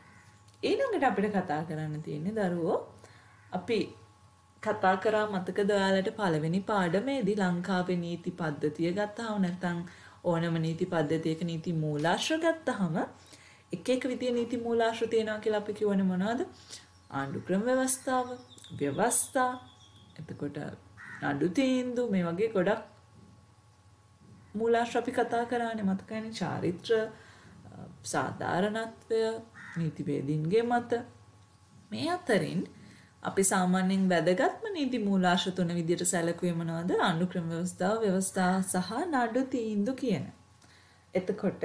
[SPEAKER 1] ඊළඟට අපිට කතා කරන්න තියෙන්නේ දරුවෝ අපි කතා කරා මතකද ඔයාලට පළවෙනි පාඩමේදී ලංකාවේ නීති පද්ධතිය ගත්තාම නැත්නම් ඕනම නීති පද්ධතියක නීති මූලාශ්‍ර ගත්තාම එක එක විදිහේ නීති මූලාශ්‍ර තියෙනවා කියලා අපි කියවනේ මොනවද? ආණ්ඩු ක්‍රම ව්‍යවස්ථාව, ව්‍යවස්ථා, එතකොට නඩු තීන්දුව මේ වගේ ගොඩක් මූලාශ්‍ර අපි කතා කරානේ මතකයිනේ චාරිත්‍ර සාධාරණත්වය, නීතිවේදීන්ගේ මත. මේ අතරින් අපි සාමාන්‍යයෙන් වැදගත්ම නීති මූලාශ්‍ර 3 විදිහට සැලකුවේ මොනවද? අනුක්‍රම ව්‍යවස්ථාව, ව්‍යවස්ථා සහ නඩු තීන්දුව කියන. එතකොට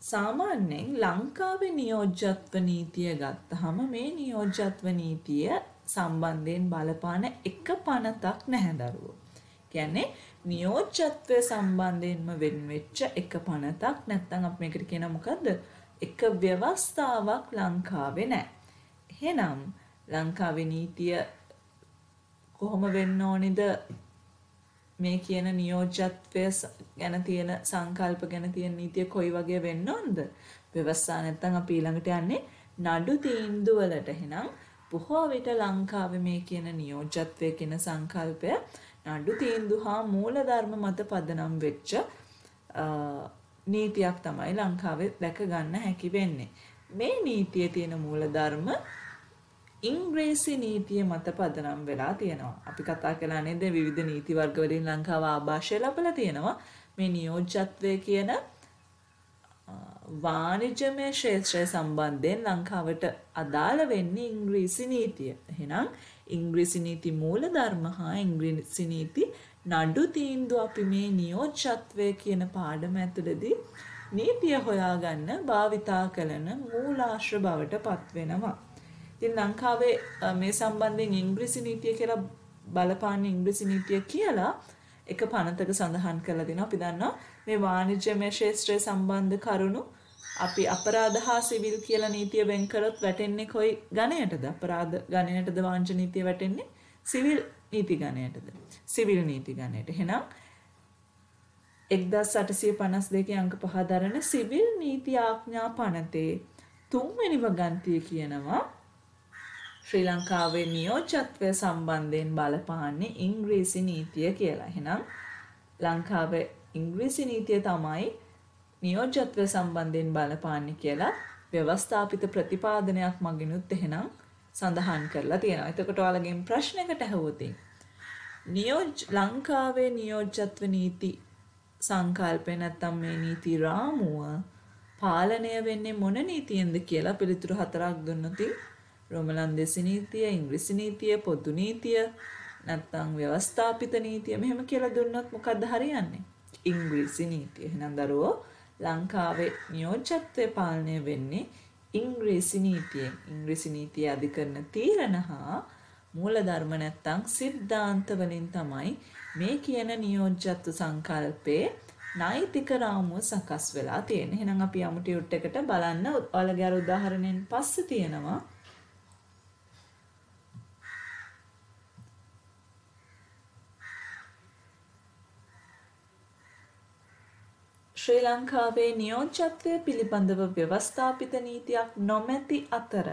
[SPEAKER 1] සාමාන්‍යයෙන් ලංකාවේ නියෝජ්‍යත්ව නීතිය ගත්තහම මේ නියෝජ්‍යත්ව නීතිය සම්බන්ධයෙන් බලපාන එක පනතක් නැහැ දරුවෝ. කියන්නේ නියෝජ්‍යත්වය සම්බන්ධයෙන්ම වෙච්ච එක පනතක් නැත්නම් අපි මේකට කියන මොකද්ද? එක ව්‍යවස්ථාවක් ලංකාවේ නැහැ. එහෙනම් ලංකාවේ නීතිය කොහොම වෙන්න ඕනිද? මේ කියන නියෝජ්‍යත්වය ගැන තියෙන සංකල්ප ගැන තියෙන නීතිය කොයි වගේ වෙන්න ඕනද? ව්‍යවස්ථා නැත්නම් අපි ඊළඟට යන්නේ නඩු තීන්දුව වලට. එහෙනම් බොහෝ විට ලංකාවේ මේ කියන නියෝජ්‍යත්වය කියන සංකල්පය නඩු තීන්දුව හා මූලධර්ම මත පදනම් වෙච්ච නීතියක් තමයි ලංකාවේ දැක ගන්න හැකි වෙන්නේ. මේ නීතියේ තියෙන මූලධර්ම ඉංග්‍රීසි නීතිය මත පදනම් වෙලා තියෙනවා. අපි කතා කළා නේද විවිධ නීති වර්ග වලින් ලංකාව ආభాෂය ලැබලා තියෙනවා. මේ නියෝජ්‍යත්වය කියන වාණිජ්‍යමය ක්ෂේත්‍රය සම්බන්ධයෙන් ලංකාවට අදාළ වෙන්නේ ඉංග්‍රීසි නීතිය. එහෙනම් ඉංග්‍රීසි නීති මූලධර්ම හා ඉංග්‍රීසි නීති නඩු තීන්දුව අපි මේ නියෝජ්‍යත්වය කියන පාඩම ඇතුළතදී නීතිය හොයාගන්න භාවිතා කරන මූලාශ්‍ර බවට පත් වෙනවා. ඉතින් ලංකාවේ මේ සම්බන්ධයෙන් ඉංග්‍රීසි නීතිය කියලා බලපාන ඉංග්‍රීසි නීතිය කියලා එක පනතක සඳහන් කරලා තිනවා. අපි දන්නවා මේ වාණිජ්‍යමය ක්ෂේත්‍රය සම්බන්ධ කරුණු අපි අපරාධ හා සිවිල් කියලා නීතිය වෙන් කරොත් වැටෙන්නේ කොයි ගණයටද? අපරාධ ගණයටද වාණිජ්‍ය නීතිය වැටෙන්නේ? සිවිල් නීති ගණයටද? සිවිල් නීති ගණයට. එහෙනම් 1852 අංක 5 දරන සිවිල් නීති ආඥා පනතේ 3 වෙනි වගන්තිය කියනවා ශ්‍රී ලංකාවේ නියෝජ්‍යත්වය සම්බන්ධයෙන් බලපාන්නේ ඉංග්‍රීසි නීතිය කියලා. එහෙනම් ලංකාවේ ඉංග්‍රීසි නීතිය තමයි නියෝජ්‍යත්වය සම්බන්ධයෙන් බලපාන්නේ කියලා ව්‍යවස්ථාපිත ප්‍රතිපාදනයක් මගිනුත් එහෙනම් සඳහන් කරලා තියෙනවා. එතකොට ඔයාලගෙන් ප්‍රශ්නයකට අහුවොත් ලංකාවේ නියෝජ්‍යත්ව නීති සංකල්පය නැත්නම් මේ නීති රාමුව පාලනය වෙන්නේ මොන නීතියෙන්ද කියලා පිළිතුරු 4ක් දුන්නොත් රෝමලන්දේසි නීතිය, ඉංග්‍රීසි නීතිය, පොදු නීතිය නැත්නම් ව්‍යවස්ථාපිත නීතිය මෙහෙම කියලා දුන්නොත් මොකද්ද හරියන්නේ? ඉංග්‍රීසි නීතිය. එහෙනම් දරුවෝ ලංකාවේ නියෝජ්‍යත්වය පාලනය වෙන්නේ ඉංග්‍රීසි නීතියෙන්. ඉංග්‍රීසි නීතිය අධිකරණ තීරණ හා මූලධර්ම නැත්නම් සිද්ධාන්ත වලින් තමයි මේ කියන නියෝජ්‍යත්ව සංකල්පයේ නෛතික රාමුව සකස් වෙලා තියෙන්නේ. එහෙනම් අපි යමු ටියුට් එකට බලන්න. ඔයාලගේ අර උදාහරණයෙන් පස්සේ තියෙනවා ශ්‍රී ලංකාවේ නියෝජ්‍යත්වය පිළිබඳව ව්‍යවස්ථාපිත නීතියක් නොමැති අතර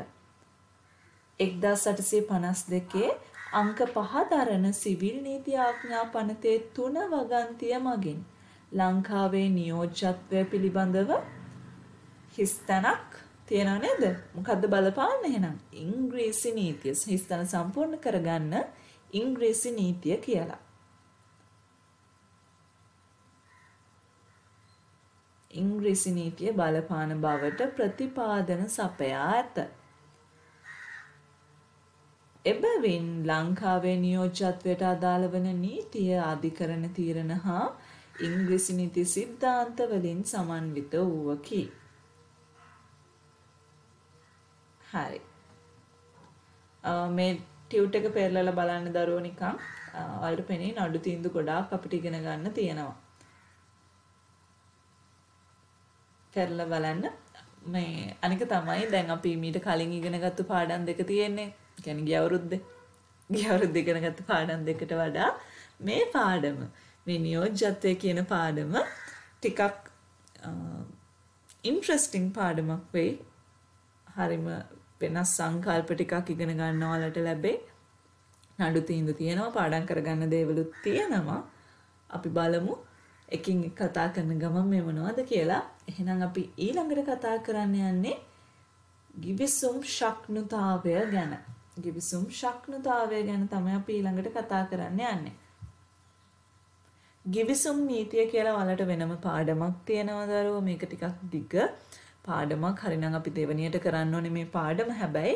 [SPEAKER 1] 1852 අංක 5 දරන සිවිල් නීති ආඥා පනතේ 3 වගන්තිය මගින් ලංකාවේ නියෝජ්‍යත්වය පිළිබඳව හිස්තැනක් තියෙනව නේද? මොකද්ද බලපාන්නේ එහෙනම්? ඉංග්‍රීසි නීතිය. හිස්තැන සම්පූර්ණ කරගන්න ඉංග්‍රීසි නීතිය කියලා. ඉංග්‍රීසි නීතිය බලපාන බවට ප්‍රතිපාදන සපයා ඇත. එබැවින් ලංකාවේ නියෝජ්‍යත්වයට අදාළ වන නීතිය අධිකරණ තීරණ හා ඉංග්‍රීසි නීති සිද්ධාන්ත වලින් සමන්විත වූවකි. හරි. මේ ටියුට් එක පෙරලලා බලන්න දරුවෝ නිකන් ඔයාලට පෙනේ නඩු තීන්දුව ගොඩාක් අපිට ඉගෙන ගන්න තියෙනවා. කරලා බලන්න. මේ අනික තමයි දැන් අපි මීට කලින් ඉගෙනගත්තු පාඩම් දෙක තියෙන්නේ. කියන්නේ ගිය අවුරුද්දේ ඉගෙනගත්තු පාඩම් දෙකට වඩා මේ පාඩම මේ නියෝජ්‍යත්වය කියන පාඩම ටිකක් ඉන්ට්‍රෙස්ටිං පාඩමක් වෙයි. හරිම වෙනස් සංකල්ප ටිකක් ඉගෙන ගන්නවලට ලැබෙයි. නඩු තීන්දුව තියෙනවා, පාඩම් කරගන්න දේවලුත් තියෙනවා. අපි බලමු එකින් කතා කරන ගමන් මේ මොනවද කියලා. එහෙනම් අපි ඊළඟට කතා කරන්න යන්නේ ගිවිසුම් ශක්නුතාවය ගැන. ගිවිසුම් ශක්නුතාවය ගැන තමයි අපි ඊළඟට කතා කරන්න යන්නේ. ගිවිසුම් නීතිය කියලා වලට වෙනම පාඩමක් තියෙනවා දරුවෝ. මේක ටිකක් දිග පාඩමක් හරිනම් අපි දෙවනියට කරන්න ඕනේ මේ පාඩම. හැබැයි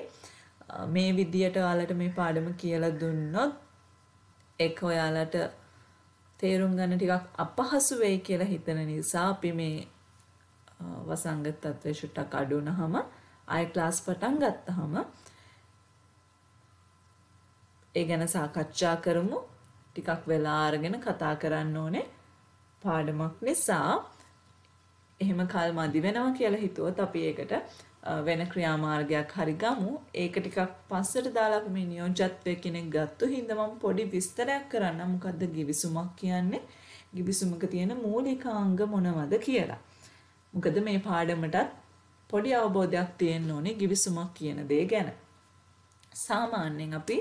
[SPEAKER 1] මේ විදියට ඔයාලට මේ පාඩම කියලා දුන්නොත් ඒක ඔයාලට තේරුම් ගන්න ටිකක් අපහසු වෙයි කියලා හිතන නිසා අපි මේ වසංගත තත්ත්වය ටිකක් අඩු වුණාම ආයෙ ක්ලාස් පටන් ගත්තාම ඒ ගැන සාකච්ඡා කරමු. ටිකක් වෙලා අරගෙන කතා කරන්න ඕනේ පාඩමක් නිසා. එහෙම කල් මදි වෙනවා කියලා හිතුවොත් අපි ඒකට වෙන ක්‍රියාමාර්ගයක් හරි ගමු. ඒක ටිකක් පස්සට දාලා අපි මේ නියෝජ්‍යත්වය කෙනෙක් ගත්තු හින්දා මම පොඩි විස්තරයක් කරන්න. මොකද්ද ගිවිසුමක් කියන්නේ? ගිවිසුමක තියෙන මූලිකාංග මොනවද කියලා. මොකද මේ පාඩමටත් පොඩි අවබෝධයක් තියෙන්න ඕනේ ගිවිසුමක් කියන දේ ගැන. සාමාන්‍යයෙන් අපි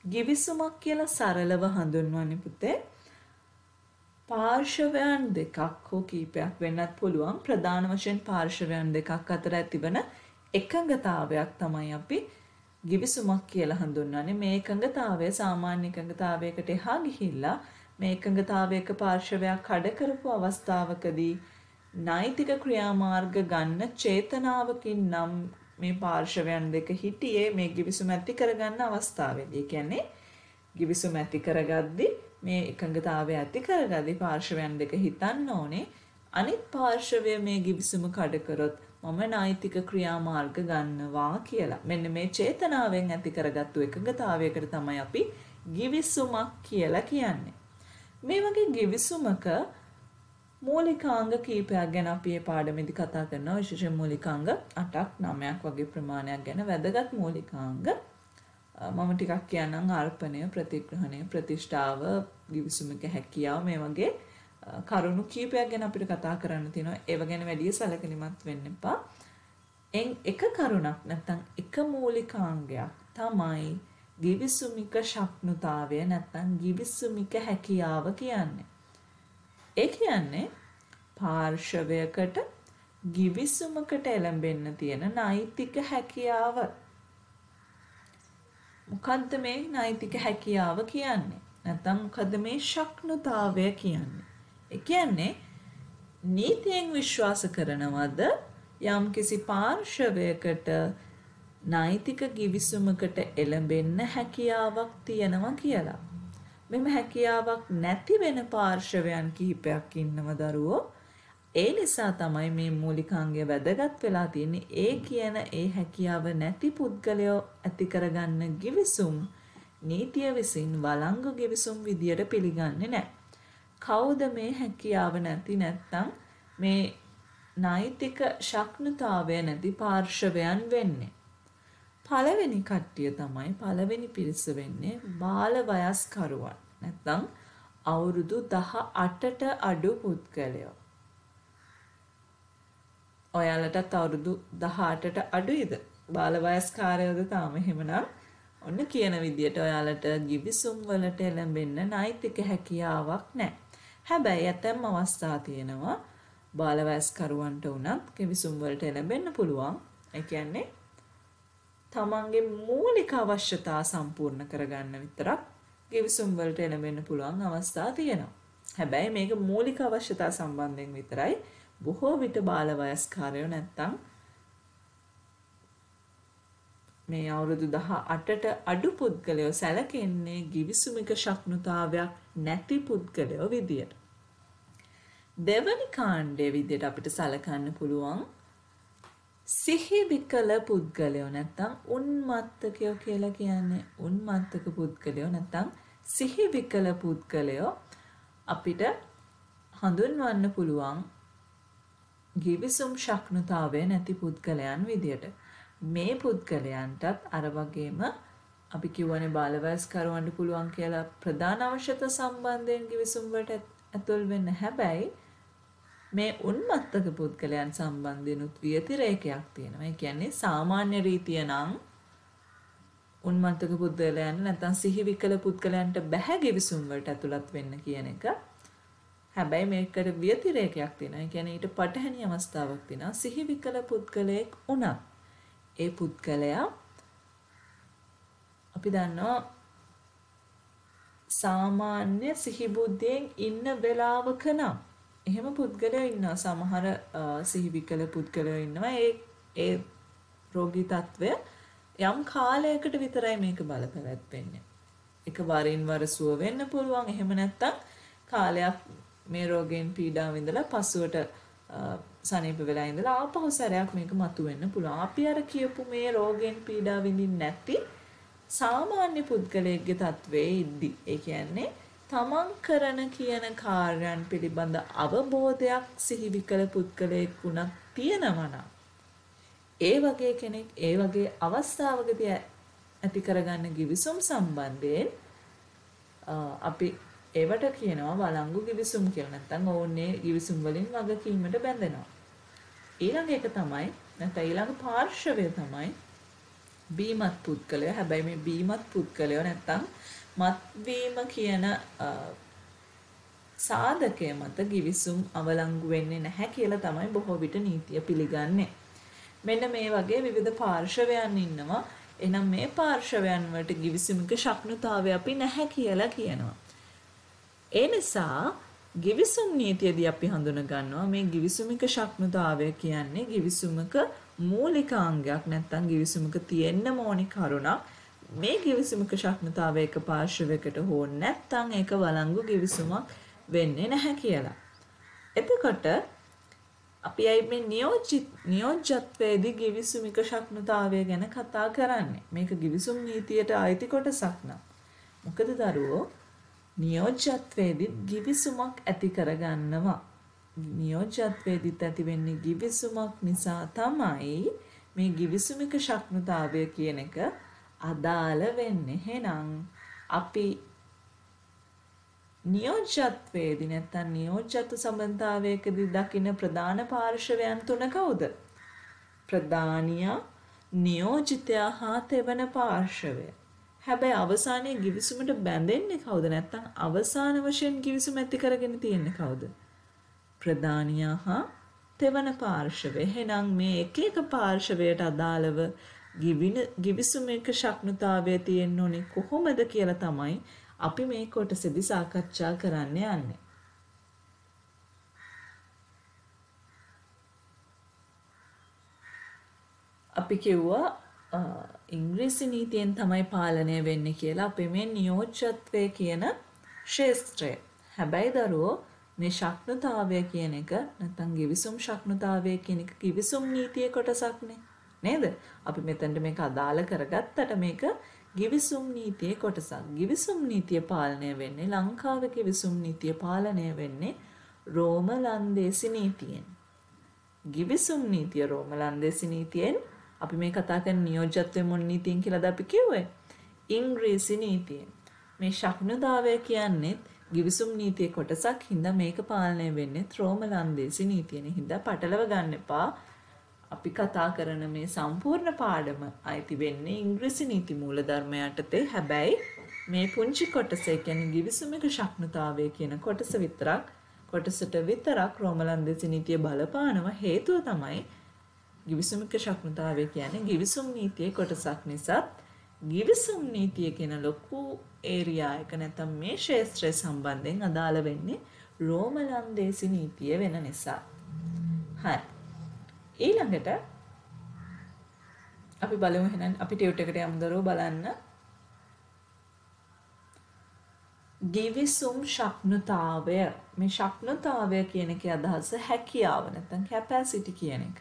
[SPEAKER 1] ගිවිසුමක් කියලා සරලව හඳුන්වන්නේ පුතේ පාර්ශවයන් දෙකක් හෝ කීපයක් වෙන්නත් පුළුවන්. ප්‍රධාන වශයෙන් පාර්ශවයන් දෙකක් අතර ඇතිවන එකඟතාවයක් තමයි අපි ගිවිසුමක් කියලා හඳුන්වන්නේ. මේ එකඟතාවය සාමාන්‍ය එකඟතාවයකට එහා ගිහිල්ලා මේ එකඟතාවයක පාර්ශවයක් කඩ කරපු අවස්ථාවකදී නෛතික ක්‍රියාමාර්ග ගන්න චේතනාවකින් නම් මේ පාර්ශවයන් දෙක හිටියේ මේ ගිවිසුම ඇති කරගන්න අවස්ථාවේදී. කියන්නේ ගිවිසුම ඇති කරගද්දී මේ එකඟතාවය ඇති කරගද්දී පාර්ශවයන් දෙක හිතන්න ඕනේ අනිත් පාර්ශවය මේ ගිවිසුම කඩ කරොත් මම නෛතික ක්‍රියාමාර්ග ගන්නවා කියලා. මෙන්න මේ චේතනාවෙන් ඇති කරගත්තු එකඟතාවයකට තමයි අපි ගිවිසුමක් කියලා කියන්නේ. මේ වගේ ගිවිසුමක මූලිකාංග කීපයක් ගැන අපි මේ පාඩමේදී කතා කරනවා. විශේෂයෙන් මූලිකාංග 8ක් 9ක් වගේ ප්‍රමාණයක් ගැන වැදගත් මූලිකාංග. මම ටිකක් කියන්නම් අර්පණය, ප්‍රතිග්‍රහණය, ප්‍රතිෂ්ඨාව, ගිවිසුමක හැකියාව මේ වගේ කරුණු කීපයක් ගැන අපිට කතා කරන්න තියෙනවා. ඒව ගැන වැඩි සැලකිලිමත් වෙන්න එපා. එක කරුණක් නැත්නම් එක මූලිකාංගයක් තමයි ගිවිසුමික ශක්නුතාවය නැත්නම් ගිවිසුමික හැකියාව කියන්නේ. ඒ කියන්නේ පාර්ශවයකට ගිවිසුමකට එළඹෙන්න තියෙන නෛතික හැකියාව. මොකද්ද මේ නෛතික හැකියාව කියන්නේ? නැත්නම් මොකද්ද මේ ශක්නුතාවය කියන්නේ? ඒ කියන්නේ නීතියෙන් විශ්වාස කරනවද යම්කිසි පාර්ශවයකට නෛතික ගිවිසුමකට එළඹෙන්න හැකියාවක් තියෙනවා කියලා. මෙම හැකියාවක් නැති වෙන පාර්ශවයන් කිහිපයක් ඉන්නව දරුවෝ. ඒ නිසා තමයි මේ මූලිකාංගය වැදගත් වෙලා තියෙන්නේ. ඒ කියන ඒ හැකියාව නැති පුද්ගලයෝ ඇති කරගන්න ගිවිසුම් නීතිය විසින් වළංගු ගිවිසුම් විදියට පිළිගන්නේ නැහැ. කවුද මේ හැකියාව නැති නැත්නම් මේ නෛතික ශක්නුතාවය නැති පාර්ශවයන් වෙන්නේ? පළවෙනි කට්ටිය තමයි පළවෙනි පිරිස වෙන්නේ බාල වයස්කරුවන්. නැත්නම් අවුරුදු 18ට අඩු පුද්ගලයෝ. ඔයාලටත් අවුරුදු 18ට අඩුයිද? බාල වයස්කාරයෝද තාම? එහෙමනම් ඔන්න කියන විදියට ඔයාලට ගිවිසුම් වලට එළඹෙන්න නෛතික හැකියාවක් නැහැ. හැබැයි ඇතැම් අවස්ථා තියෙනවා බාල වයස්කරුවන්ට උනත් ගිවිසුම් වලට එළඹෙන්න පුළුවන්. ඒ කියන්නේ තමන්ගේ මූලික අවශ්‍යතා සම්පූර්ණ කරගන්න විතරක් ගිවිසුම් වලට එළඹෙන්න පුළුවන් අවස්ථා තියෙනවා. හැබැයි මේක මූලික අවශ්‍යතා සම්බන්ධයෙන් විතරයි. බොහෝ විට බාල වයස්කාරයෝ නැත්තම් මේ අවුරුදු 18ට අඩු පුද්ගලයෝ සැලකෙන්නේ ගිවිසුමික ශක්නුතාවයක් නැති පුද්ගලයෝ විදියට. දෙවනි කාණ්ඩයේ විදියට අපිට සැලකන්න පුළුවන් සිහි විකල පුද්ගලයෝ නැත්තම් උන්මත්තකයෝ කියලා කියන්නේ. උන්මත්තක පුද්ගලයෝ නැත්තම් සිහි විකල පුද්ගලයෝ අපිට හඳුන්වන්න පුළුවන් ගිවිසුම් ශක්නුතාවය නැති පුද්ගලයන් විදියට. මේ පුද්ගලයන්ටත් අර වගේම අපි කියවනේ බාලවයස්කරුවන්ට පුළුවන් කියලා ප්‍රධාන අවශ්‍යතා සම්බන්ධයෙන් ගිවිසුම් වලට ඇතුල් වෙන්න. හැබැයි මේ උන්මත්තක පුද්ගලයන් සම්බන්ධෙනුත් ව්‍යතිරේකයක් තියෙනවා. ඒ කියන්නේ සාමාන්‍ය රීතිය නම් උන්මත්තක පුද්ගලයන් නැත්නම් සිහි විකල පුද්ගලයන්ට බැහැ ගිවිසුම් වලට ඇතුළත් වෙන්න කියන එක. හැබැයි මේකට ව්‍යතිරේකයක් තියෙනවා. ඒ කියන්නේ ඊට පටහැනි අවස්ථාවක් තියෙනවා. සිහි විකල පුද්ගලයෙක් උනත් ඒ පුද්ගලයා අපි දන්නවා සාමාන්‍ය සිහි බුද්ධියෙන් ඉන්න වෙලාවක නම් එහෙම පුද්ගලයෝ ඉන්නවා. සමහර සිහිවිකල පුද්ගලයෝ ඉන්නවා. ඒ රෝගී තත්ත්වය යම් කාලයකට විතරයි මේක බලපැවැත්වෙන්නේ. එක වරින් වර සුව වෙන්න පුළුවන්. එහෙම නැත්නම් කාලයක් මේ රෝගයෙන් පීඩාව විඳලා පසුවට සනීප වෙලා ඉඳලා ආපහු සැරයක් මේක මතුවෙන්න පුළුවන්. අපි අර කියපු මේ රෝගයෙන් පීඩාව විඳින්නේ නැති සාමාන්‍ය පුද්ගලයෙක්ගේ තත්වයේ ඉද්දි, ඒ කියන්නේ තමන් කරන කියන කාර්යයන් පිළිබඳ අවබෝධයක් සිහිවිකල පුද්ගලයෙක් වුණත් තියෙනවා නම්, ඒ වගේ කෙනෙක් ඒ වගේ අවස්ථාවකදී ඇති කරගන්න ගිවිසුම් සම්බන්ධයෙන් අපි ඒවට කියනවා වළංගු ගිවිසුම් කියලා. නැත්නම් ඕන්නේ ගිවිසුම් වලින් වගකීමට බැඳෙනවා. ඊළඟ එක තමයි නැත්නම් ඊළඟ පාර්ශවය තමයි බීමත් පුද්ගලයෝ. හැබැයි මේ බීමත් පුද්ගලයෝ නැත්නම් මත්වීම කියන සාධකය මත ගිවිසුම් අවලංගු වෙන්නේ නැහැ කියලා තමයි බොහෝ විට නීතිය පිළිගන්නේ. මෙන්න මේ වගේ විවිධ පාර්ශවයන් ඉන්නවා. එහෙනම් මේ පාර්ශවයන් වලට ගිවිසුමක ශක්නුතාවය අපි නැහැ කියලා කියනවා. ඒ නිසා ගිවිසුම් නීතියදී අපි හඳුන ගන්නවා මේ ගිවිසුමික ශක්නුතාවය කියන්නේ ගිවිසුමක මූලිකාංගයක්. නැත්නම් ගිවිසුමක තියෙන්න ඕනි කරුණක්. මේ ගිවිසුමක ශක්නුතාවය එක පාර්ශවයකට හෝ නැත්නම් ඒක වළංගු ගිවිසුමක් වෙන්නේ නැහැ කියලා. එතකොට අපි අයි මේ නියෝජ්‍යත්වයේදී ගිවිසුමික ශක්නුතාවය ගැන කතා කරන්නේ. මේක ගිවිසුම් නීතියට අයිති කොටසක් නම්. මොකද දරුවෝ නියෝජ්‍යත්වයේදී ගිවිසුමක් ඇති කරගන්නවා. නියෝජ්‍යත්වයේදීත් ඇති වෙන්නේ ගිවිසුමක් නිසා තමයි මේ ගිවිසුමික ශක්නුතාවය කියන එක අදාළ වෙන්නේ. එහෙනම් අපි නියෝජ්‍යත්වයේදී නැත්නම් නියෝජ්‍යත්ව සම්බන්ධතාවයකදී දකින ප්‍රධාන පාර්ශවයන් තුන කවුද? ප්‍රධානියා, නියෝජිතයා හා තෙවන පාර්ශවය. හැබැයි අවසානයේ ගිවිසුමට බැඳෙන්නේ කවුද? නැත්නම් අවසාන වශයෙන් ගිවිසුම ඇති කරගෙන තියෙන්නේ කවුද? ප්‍රධානියා හා තෙවන පාර්ශවය. එහෙනම් මේ එක එක පාර්ශවයට අදාළව ගිවිසුමක ශක්නුතාවය තියෙන්න ඕනේ කොහොමද කියලා තමයි අපි මේ කොටසෙදි සාකච්ඡා කරන්න යන්නේ. අපි කිව්වා ඉංග්‍රීසි නීතියෙන් තමයි පාලනය වෙන්නේ කියලා අපේ මේ නියෝජ්‍යත්වය කියන ශාස්ත්‍රය. හැබැයි දරුවෝ මේ ශක්නුතාවය කියන එක නැත්නම් ගිවිසුම් ශක්නුතාවය කියන එක ගිවිසුම් නීතියේ කොටසක්නේ. නේද? අපි මෙතනට මේක අදාළ කරගත්තට මේක ගිවිසුම් නීතියේ කොටසක්. ගිවිසුම් නීතිය පාලනය වෙන්නේ ලංකාවේ ගිවිසුම් නීතිය පාලනය වෙන්නේ රෝම ලන්දේසි නීතියෙන්. ගිවිසුම් නීතිය රෝම ලන්දේසි නීතියෙන්. අපි මේ කතා කරන නියෝජ්‍යත්වය මොන නීතියෙන් කියලාද අපි කිව්වේ? ඉංග්‍රීසි නීතියෙන්. මේ ශක්නුතාවය කියන්නේ ගිවිසුම් නීතියේ කොටසක් හින්දා මේක පාලනය වෙන්නේ රෝම ලන්දේසි නීතියෙන්. හින්දා පටලව ගන්න එපා. අපි කතා කරන මේ සම්පූර්ණ පාඩම අයිති වෙන්නේ ඉංග්‍රීසි නීති මූලධර්ම යටතේ. හැබැයි මේ පුංචි කොටස කියන්නේ ගිවිසුමික ශක්නුතාවය කියන කොටසට විතරක් රෝම ලන්දේසි නීතිය බලපානව. හේතුව තමයි ගිවිසුමික ශක්නුතාවය කියන්නේ ගිවිසුම් නීතියේ කොටසක් නිසා ගිවිසුම් නීතිය කියන ලොකු ඒරියා එක නැත්නම් මේ ක්ෂේත්‍රය සම්බන්ධයෙන් අදාළ වෙන්නේ රෝම ලන්දේසි නීතිය වෙන නිසා. හරි. ඊළඟට අපි බලමු එහෙනම් අපි ටියුට් එකට යමු දරුවෝ බලන්න. ගිවිසුම් ශක්නුතාවය. මේ ශක්නුතාවය කියන එකේ අදහස හැකියාව නැත්නම් කැපැසිටි කියන එක.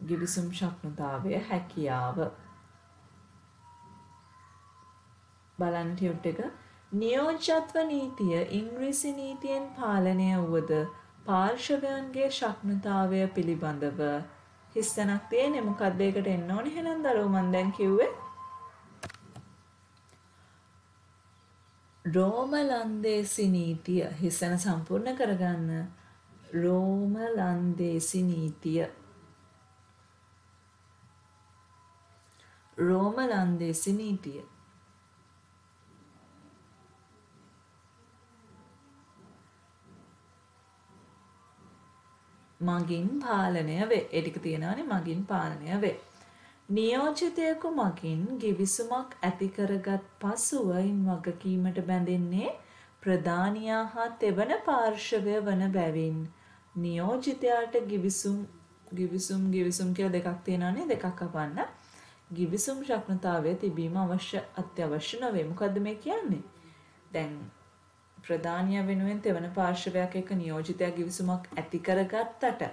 [SPEAKER 1] ගිවිසුම් ශක්නුතාවය හැකියාව. බලන්න ටියුට් එක. නියෝජ්‍යත්ව නීතිය ඉංග්‍රීසි නීතියෙන් පාලනය වුවද පාර්ශවයන්ගේ ශක්නුතාවය පිළිබඳව හිස්තැනක් තියෙන්නේ. මොකක්ද ඒකට එන්න ඕනේ? එහෙනම් දරුවෝ මම දැන් කිව්වේ රෝම ලන්දේසි නීතිය. හිස්තැන සම්පූර්ණ කරගන්න. රෝම ලන්දේසි නීතිය. රෝම ලන්දේසි නීතිය. මගින් පාලනය වේ. ඒ ටික තියෙනවානේ මගින් පාලනය වේ. නියෝජිතයෙකු මගින් ගිවිසුමක් ඇති කරගත් පසුව ඉන් වගකීමට බැඳෙන්නේ ප්‍රධානියා හා තෙවන පාර්ශවය වන බැවින් නියෝජිතයාට ගිවිසුම් කියලා දෙකක් තියෙනවානේ දෙකක් කපන්න. ගිවිසුම් ශක්නතාවය තිබීම අත්‍යවශ්‍ය නොවේ. මොකද්ද මේ කියන්නේ? දැන් ප්‍රධානියා වෙනුවෙන් තෙවන පාර්ශවයක් එක්ක නියෝජිතයා ගිවිසුමක් ඇති කරගත්තට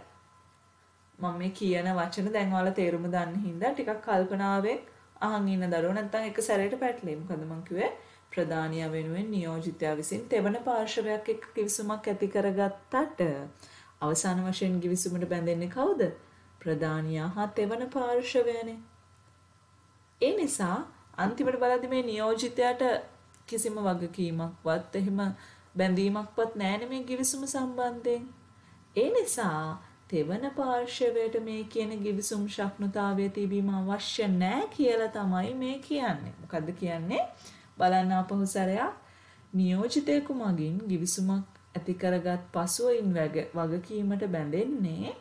[SPEAKER 1] මම මේ කියන වචන දැන් ඔයාලා තේරුම දන්න හින්දා ටිකක් කල්පනාවෙන් අහන් ඉන්න දරුවෝ නැත්තම් එක සැරේට පැටලෙයි. මොකද මම කිව්වේ ප්‍රධානියා වෙනුවෙන් නියෝජිතයා විසින් තෙවන පාර්ශවයක් එක්ක ගිවිසුමක් ඇති කරගත්තට අවසාන වශයෙන් ගිවිසුමට බැඳෙන්නේ කවුද? ප්‍රධානියා හා තෙවන පාර්ශවයනේ. ඒ නිසා අන්තිමට බලද්දි මේ නියෝජිතයාට කිසිම වගකීමක්වත් එහෙම බැඳීමක්වත් නැහැ මේ ගිවිසුම සම්බන්ධයෙන්. ඒ නිසා තෙවන පාර්ශවයට මේ කියන ගිවිසුම් ශක්නතාවය තිබීම අවශ්‍ය නැහැ කියලා තමයි මේ කියන්නේ. මොකද්ද කියන්නේ? බලන්න අපහු සැරයක් නියෝජිතයෙකු මගින් ගිවිසුමක් ඇති කරගත් පසුවින් වගකීමට බැඳෙන්නේ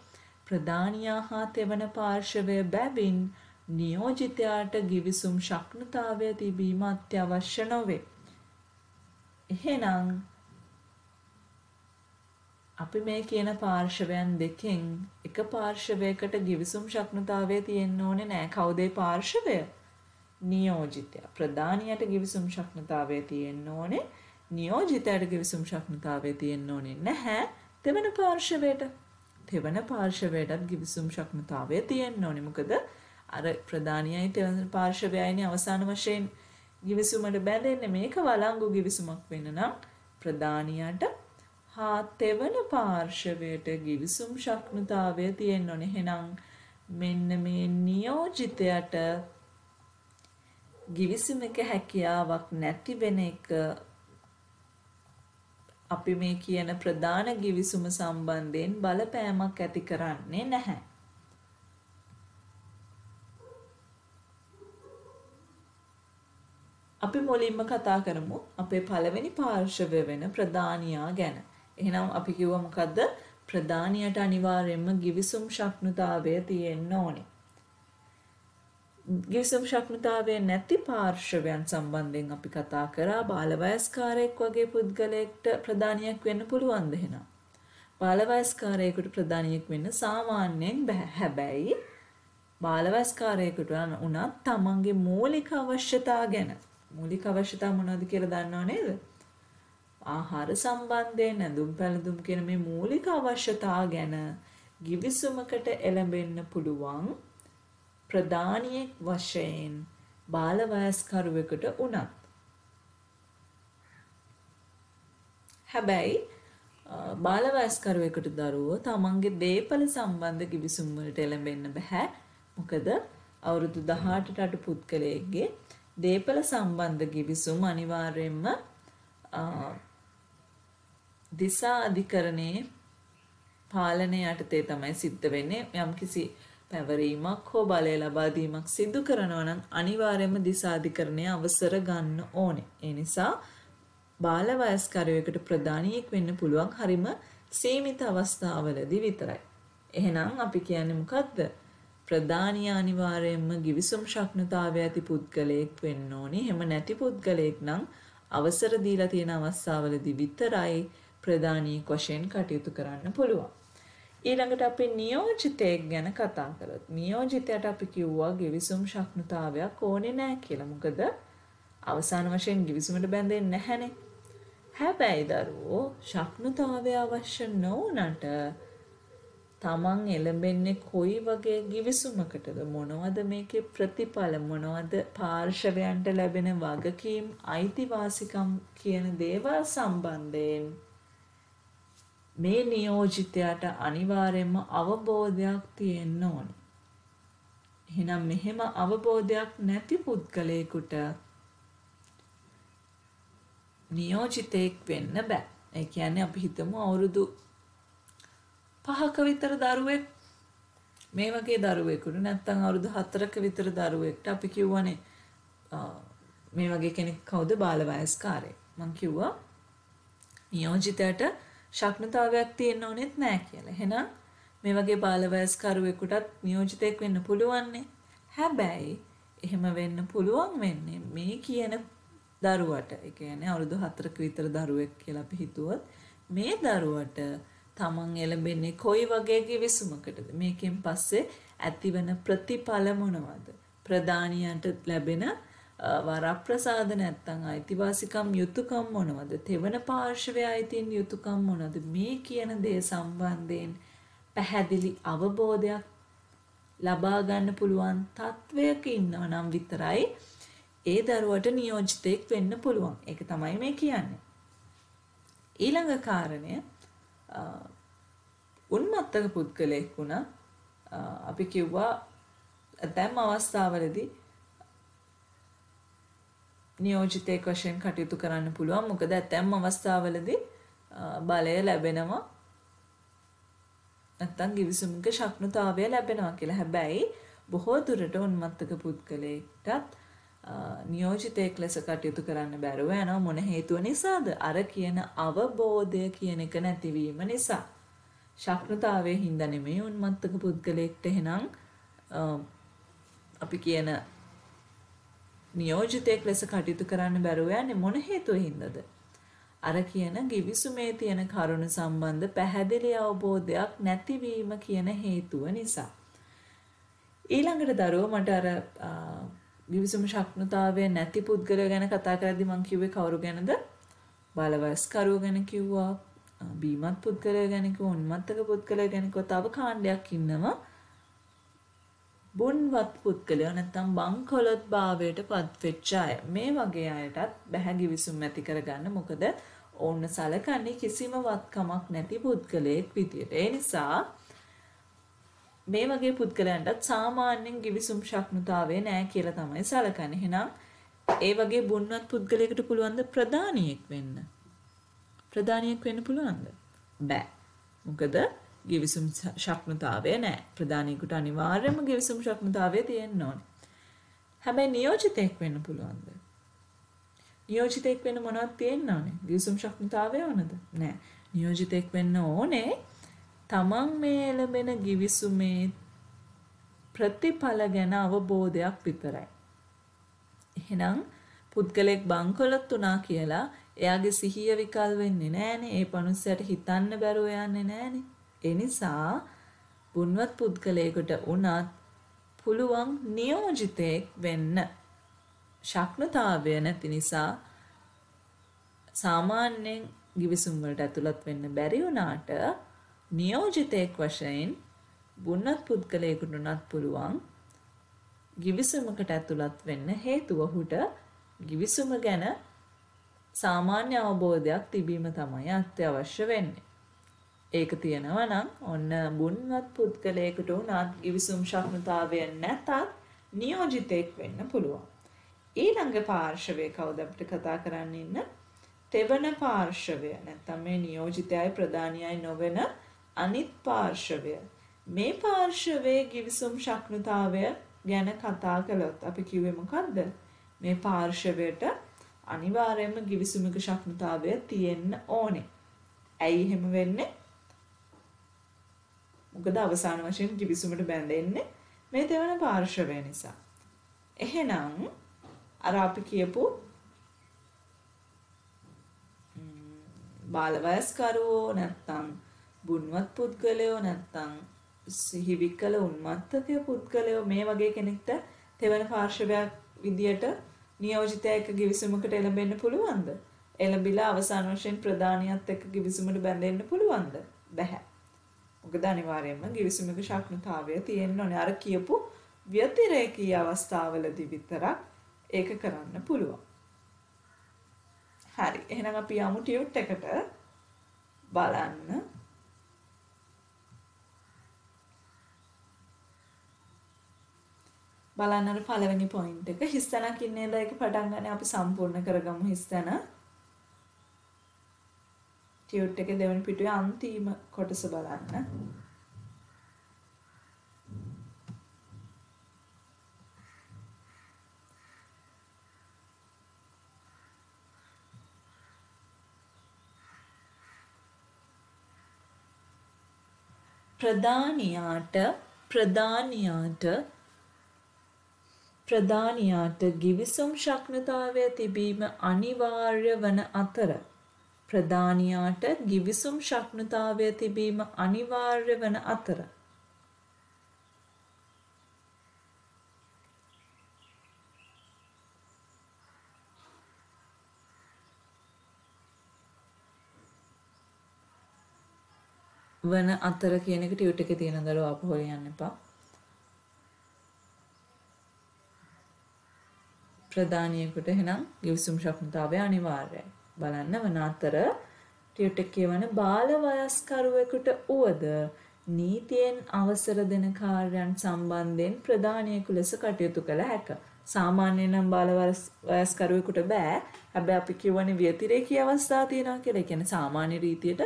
[SPEAKER 1] ප්‍රධානියා හා තෙවන පාර්ශවය බැවින් නියෝජිතයාට ගිවිසුම් ශක්නතාවය තිබීම අත්‍යවශ්‍ය නොවේ. එහෙනම් අපි මේ කියන පාර්ශවයන් දෙකෙන් එක පාර්ශවයකට ගිවිසුම් ශක්නතාවය තියෙන්න ඕනේ නෑ. කවුද ඒ පාර්ශවය? නියෝජිතයා. ප්‍රධානියට ගිවිසුම් ශක්නතාවය තියෙන්න ඕනේ. නියෝජිතයාට ගිවිසුම් ශක්නතාවය තියෙන්න ඕනේ නැහැ. තෙවන පාර්ශවයට. තෙවන පාර්ශවයටත් ගිවිසුම් ශක්නතාවය තියෙන්න ඕනේ. මොකද අර ප්‍රධානියයි තෙවන පාර්ශවයයිනේ අවසාන වශයෙන් ගිවිසුමට බැඳෙන්නේ. මේක වළංගු ගිවිසුමක් වෙන්න නම් ප්‍රධානියට හා තෙවන පාර්ශවයට ගිවිසුම් ශක්නතාවය තියෙන්න ඕනේ. එහෙනම් මෙන්න මේ නියෝජිතයට ගිවිසුමක හැකියාවක් නැති වෙන එක අපි මේ කියන ප්‍රධාන ගිවිසුම සම්බන්ධයෙන් බලපෑමක් ඇති කරන්නේ නැහැ. අපි මුලින්ම කතා කරමු අපේ පළවෙනි පාර්ශවය වෙන ප්‍රධානියා ගැන. එහෙනම් අපි කිව්වා මොකද්ද? ප්‍රධානියට අනිවාර්යයෙන්ම ගිවිසුම් ශක්නතාවය තියෙන්න ඕනේ. ගිවිසුම් ශක්නතාවය නැති පාර්ශවයන් සම්බන්ධයෙන් අපි කතා කරා. බාලවයස්කාරයෙක් වගේ පුද්ගලයෙක්ට ප්‍රධානියක් වෙන්න පුළුවන්ද එහෙනම්? බාලවයස්කාරයෙකුට ප්‍රධානියෙක් වෙන්න සාමාන්‍යයෙන් බෑ. හැබැයි බාලවයස්කාරයෙකුට උනත් තමන්ගේ මූලික අවශ්‍යතා ගැන මූලික අවශ්‍යතා මොනවද කියලා දන්නව නේද? ආහාර සම්බන්ධයෙන් ඇඳුම් පැළඳුම් කියන මේ මූලික අවශ්‍යතා ගැන ගිවිසුමකට එළඹෙන්න පුළුවන් ප්‍රධානියෙක් වශයෙන් බාලවයස්කරුවෙකුට උනත්. හැබැයි බාලවයස්කරුවෙකුට දරුවෝ තමන්ගේ දේපල සම්බන්ධ ගිවිසුම් වලට එළඹෙන්න බෑ. මොකද අවුරුදු 18ට අඩු පුද්ගලයෙක්ගේ දේපල සම්බන්ධ ගිවිසුම් අනිවාර්යයෙන්ම දිසා අධිකරණයේ පාලනය යටතේ තමයි සිද්ධ වෙන්නේ. යම්කිසි පැවරීමක් හෝ බලය ලබා දීමක් සිදු කරනවා නම් අනිවාර්යයෙන්ම දිසා අධිකරණයේ අවසර ගන්න ඕනේ. ඒ නිසා බාලවයස්කරුවෙකුට ප්‍රධානියෙක් වෙන්න පුළුවන් හරිම සීමිත අවස්ථාවලදී විතරයි. එහෙනම් අපි කියන්නේ මොකද්ද? ප්‍රධානියා අනිවාර්යයෙන්ම ගිවිසුම් ශක්නතාවය ඇති පුද්ගලයෙක් වෙන්න ඕනේ. එහෙම නැති පුද්ගලයෙක් නම් අවසර දීලා තියෙන අවස්ථාවලදී විතරයි ප්‍රධානියෙක් වශයෙන් කටයුතු කරන්න පුළුවන්. ඊළඟට අපි නියෝජිතයෙක් ගැන කතා කරමු. නියෝජිතයට අපි කිව්වා ගිවිසුම් ශක්නතාවයක් ඕනේ නැහැ කියලා. මොකද අවසාන වශයෙන් ගිවිසුමට බැඳෙන්නේ නැහැනේ. හැබැයි දරුවෝ ශක්නතාවය අවශ්‍ය නොවුනට තමන් එළඹෙන්නේ කොයි වගේ ගිවිසුමකටද? මොනවද මේකේ ප්‍රතිඵල? මොනවද පාර්ශවයන්ට ලැබෙන වගකීම්, අයිතිවාසිකම් කියන දේවල් සම්බන්ධයෙන් මේ නියෝජිතයාට අනිවාර්යයෙන්ම අවබෝධයක් තියෙන්න ඕනේ. එහෙනම් මෙහෙම අවබෝධයක් නැති පුද්ගලයෙකුට නියෝජිතයෙක් වෙන්න බෑ. ඒ කියන්නේ අපි හිතමු අවුරුදු 5ක විතර දරුවෙක් මේ වගේ දරුවෙකුට නැත්නම් අවුරුදු 4ක විතර දරුවෙක්ට අපි කිව්වනේ මේ වගේ කෙනෙක් කවුද? බාලවයස්කාරයෙක්. මම කිව්වා නියෝජිතයට ශක්නතාවයක් තියෙන්න ඕනෙත් නෑ කියලා. එහෙනම් මේ වගේ බාලවයස්කරුවෙකුටත් නියෝජිතයෙක් වෙන්න පුළුවන්නේ. හැබැයි එහෙම වෙන්න පුළුවන් වෙන්නේ මේ කියන දරුවට, ඒ කියන්නේ අවුරුදු 4ක විතර දරුවෙක් කියලා අපි හිතුවොත් මේ දරුවට තමන් එළඹෙන්නේ කොයි වගේ කිවිසුමකටද? මේකෙන් පස්සේ ඇතිවන ප්‍රතිඵල මොනවද? ප්‍රධානියන්ට ලැබෙන වරප්‍රසාද නැත්තම් අයිතිවාසිකම් යුතුයකම් මොනවද? තෙවන පාර්ශවයේ අයිතින් යුතුයකම් මොනවද? මේ කියන දේ සම්බන්ධයෙන් පැහැදිලි අවබෝධයක් ලබා ගන්න පුළුවන් තත්වයක ඉන්නවා නම් විතරයි ඒ දරුවට නියෝජිතෙක් වෙන්න පුළුවන්. ඒක තමයි මේ කියන්නේ. ඊළඟ කාරණය උන්මත්තක පුද්ගලයෙක් වුණා අපි කිව්වා දැන් අවස්ථාවලදී නියෝජිතයෙක් වශයෙන් කටයුතු කරන්න පුළුවන්. මොකද ඇතැම් අවස්ථාවලදී බලය ලැබෙනවා නැත්තම් ගිවිසුමක ශක්නුතාවය ලැබෙනවා කියලා. හැබැයි බොහෝ දුරට උන්මත්තක පුද්ගලයෙක්ටත් නියෝජිතයෙක් ලෙස කටයුතු කරන්න බැරුව යනවා. මොන හේතුව නිසාද? අර කියන අවබෝධය කියන එක නැතිවීම නිසා. ශක්නුතාවයේ හින්දා නෙමෙයි උන්මත්තක පුද්ගලයෙක්ට එහෙනම් අපි කියන නියෝජිතයෙක් ලෙස කටයුතු කරන්න බැරුව යන්නේ මොන හේතුව හින්දාද? අර කියන ගිවිසුමේ තියෙන කරුණු සම්බන්ධ පැහැදිලි අවබෝධයක් නැතිවීම කියන හේතුව නිසා. ඊළඟට දරුවෝ මට අර ගිවිසුම ශක්නුතාවය නැති පුද්ගලයෝ ගැන කතා කරද්දී මම කිව්වේ කවුරු ගැනද? බාලවයස්කරුවෝ ගැන කිව්වා, බීමත් පුද්ගලයෝ ගැන කිව්වා, උන්මත්තක පුද්ගලයෝ ගැන කිව්වා. තව කාණ්ඩයක් ඉන්නවා බුන්වත් පුද්ගලයෝ නැත්තම් බංකොලොත් භාවයට පත් වෙච්ච අය. මේ වගේ අයටත් බැහැ ගිවිසුම් ඇති කරගන්න. මොකද ඕන්න සලකන්නේ කිසිම වත්කමක් නැති පුද්ගලයෙක් විදියට. ඒ නිසා මේ වගේ පුද්ගලයන්ටත් සාමාන්‍යයෙන් ගිවිසුම් ශක්නුතාවය නෑ කියලා තමයි සලකන්නේ. එහෙනම් ඒ වගේ බුන්වත් පුද්ගලයෙකුට පුළුවන්ද ප්‍රධානියෙක් වෙන්න? ප්‍රධානියෙක් වෙන්න පුළුවන්ද? බෑ. මොකද ගිවිසුම් ශක්නුතාවය නෑ. ප්‍රධානියෙකුට අනිවාර්යයෙන්ම ගිවිසුම් ශක්නුතාවය තියෙන්න ඕනේ. හැබැයි නියෝජිතයෙක් වෙන්න පුළුවන්ද? නියෝජිතයෙක් වෙන්න මොනවද තියෙන්න ඕනේ? ගිවිසුම් ශක්නුතාවය ඕනද? නෑ. නියෝජිතයෙක් වෙන්න ඕනේ තමන් මේ එළඹෙන ගිවිසුමේ ප්‍රතිඵල ගැන අවබෝධයක් විතරයි. එහෙනම් පුද්ගලෙක් බංකොලොත් වුණා කියලා එයාගේ සිහිය විකල් වෙන්නේ නෑනේ. ඒ පනුස්සයට හිතන්න බැරුව යන්නේ නෑනේ. ඒ නිසා බුන්වත් පුද්ගලයෙකුට උනත් පුළුවන් නියෝජිතයෙක් වෙන්න. ශක්නතාවය නැති නිසා සාමාන්‍යයෙන් ගිවිසුම් වලට ඇතුළත් වෙන්න බැරි වුණාට නියෝජිතයෙක් වශයෙන් බුන්වත් පුද්ගලයෙකුට උනත් පුළුවන් ගිවිසුමකට ඇතුළත් වෙන්න. හේතුව ඔහුට ගිවිසුම ගැන සාමාන්‍ය අවබෝධයක් තිබීම තමයි අත්‍යවශ්‍ය වෙන්නේ. ඒක තියෙනවා නම් ඔන්න බුන්වත් පුද්ගලයෙකුට උනත් ගිවිසුම් ශක්නතාවය නැතත් නියෝජිතයෙක් වෙන්න පුළුවන්. ඊළඟ පාර්ශවය කවුද අපිට කතා කරන්න ඉන්න? තෙවන පාර්ශවය. නැත්නම් මේ නියෝජිතයයි ප්‍රධානියයි නොවන අනිත් පාර්ශවය. මේ පාර්ශවයේ ගිවිසුම් ශක්නතාවය ගැන කතා කළොත් අපි කිව්වේ මොකද්ද? මේ පාර්ශවයට අනිවාර්යයෙන්ම ගිවිසුමක ශක්නතාවය තියෙන්න ඕනේ. ඇයි එහෙම වෙන්නේ? මොකද අවසාන වශයෙන් ගිවිසුමට බැඳෙන්නේ මේ තෙවන පාර්ශවය නිසා. එහෙනම් අර අපි කියපු බාලවයස්කරුවෝ නැත්තම් බුන්වත් පුද්ගලයෝ නැත්තම් සිහිවිකල උන්මත්තක පුද්ගලයෝ මේ වගේ කෙනෙක්ට තෙවන පාර්ශවයක් විදියට නියෝජිතයෙක් ගිවිසුමකට එළඹෙන්න පුළුවන්ද? එළඹිලා අවසාන වශයෙන් ප්‍රධානියත් එක්ක ගිවිසුමට බැඳෙන්න පුළුවන්ද? බැහැ. මොකද අනිවාර්යයෙන්ම ගිවිසුමක ශක්නතාවය තියෙන්න ඕනේ. අර කියපු ව්‍යතිරේකී අවස්ථාවලදී විතරක් ඒක කරන්න පුළුවන්. හරි. එහෙනම් අපි යමු ටියුට් එකට බලන්න. බලන්න අර පළවෙනි පොයින්ට් එක හිස්තැනක් ඉන්නේද? ඒක පටන් ගන්න අපි සම්පූර්ණ කරගමු හිස්තැන. ටියුට් එකේ දෙවෙනි පිටුවේ අන්තිම කොටස බලන්න. ප්‍රධානියාට ප්‍රධානියාට ගිවිසුම් ශක්්‍යතාවය තිබීම අනිවාර්ය වන අතර ප්‍රධානියාට ගිවිසුම් ශක්්‍යතාවය තිබීම අනිවාර්ය වන අතර වන අතර කියන එක ටියුට් එකේ තියෙන දරුව ආපහු යන්න එපා. ප්‍රධානියෙකුට එහෙනම් ගිවිසුම් ශක්්‍යතාවය අනිවාර්යයි. බලන්න වන අතර ටියුට් එකේ කියවන බාල වයස්කරුවෙකුට උවද නීතියෙන් අවසර දෙන කාර්යයන් සම්බන්ධයෙන් ප්‍රධානියෙකු ලෙස කටයුතු කළ හැක. සාමාන්‍යයෙන් නම් බාල වයස්කරුවෙකුට බෑ. හැබැයි අපි කියවනේ ව්‍යතිරේකී අවස්ථා තියෙනවා කියලා. ඒ කියන්නේ සාමාන්‍ය රීතියට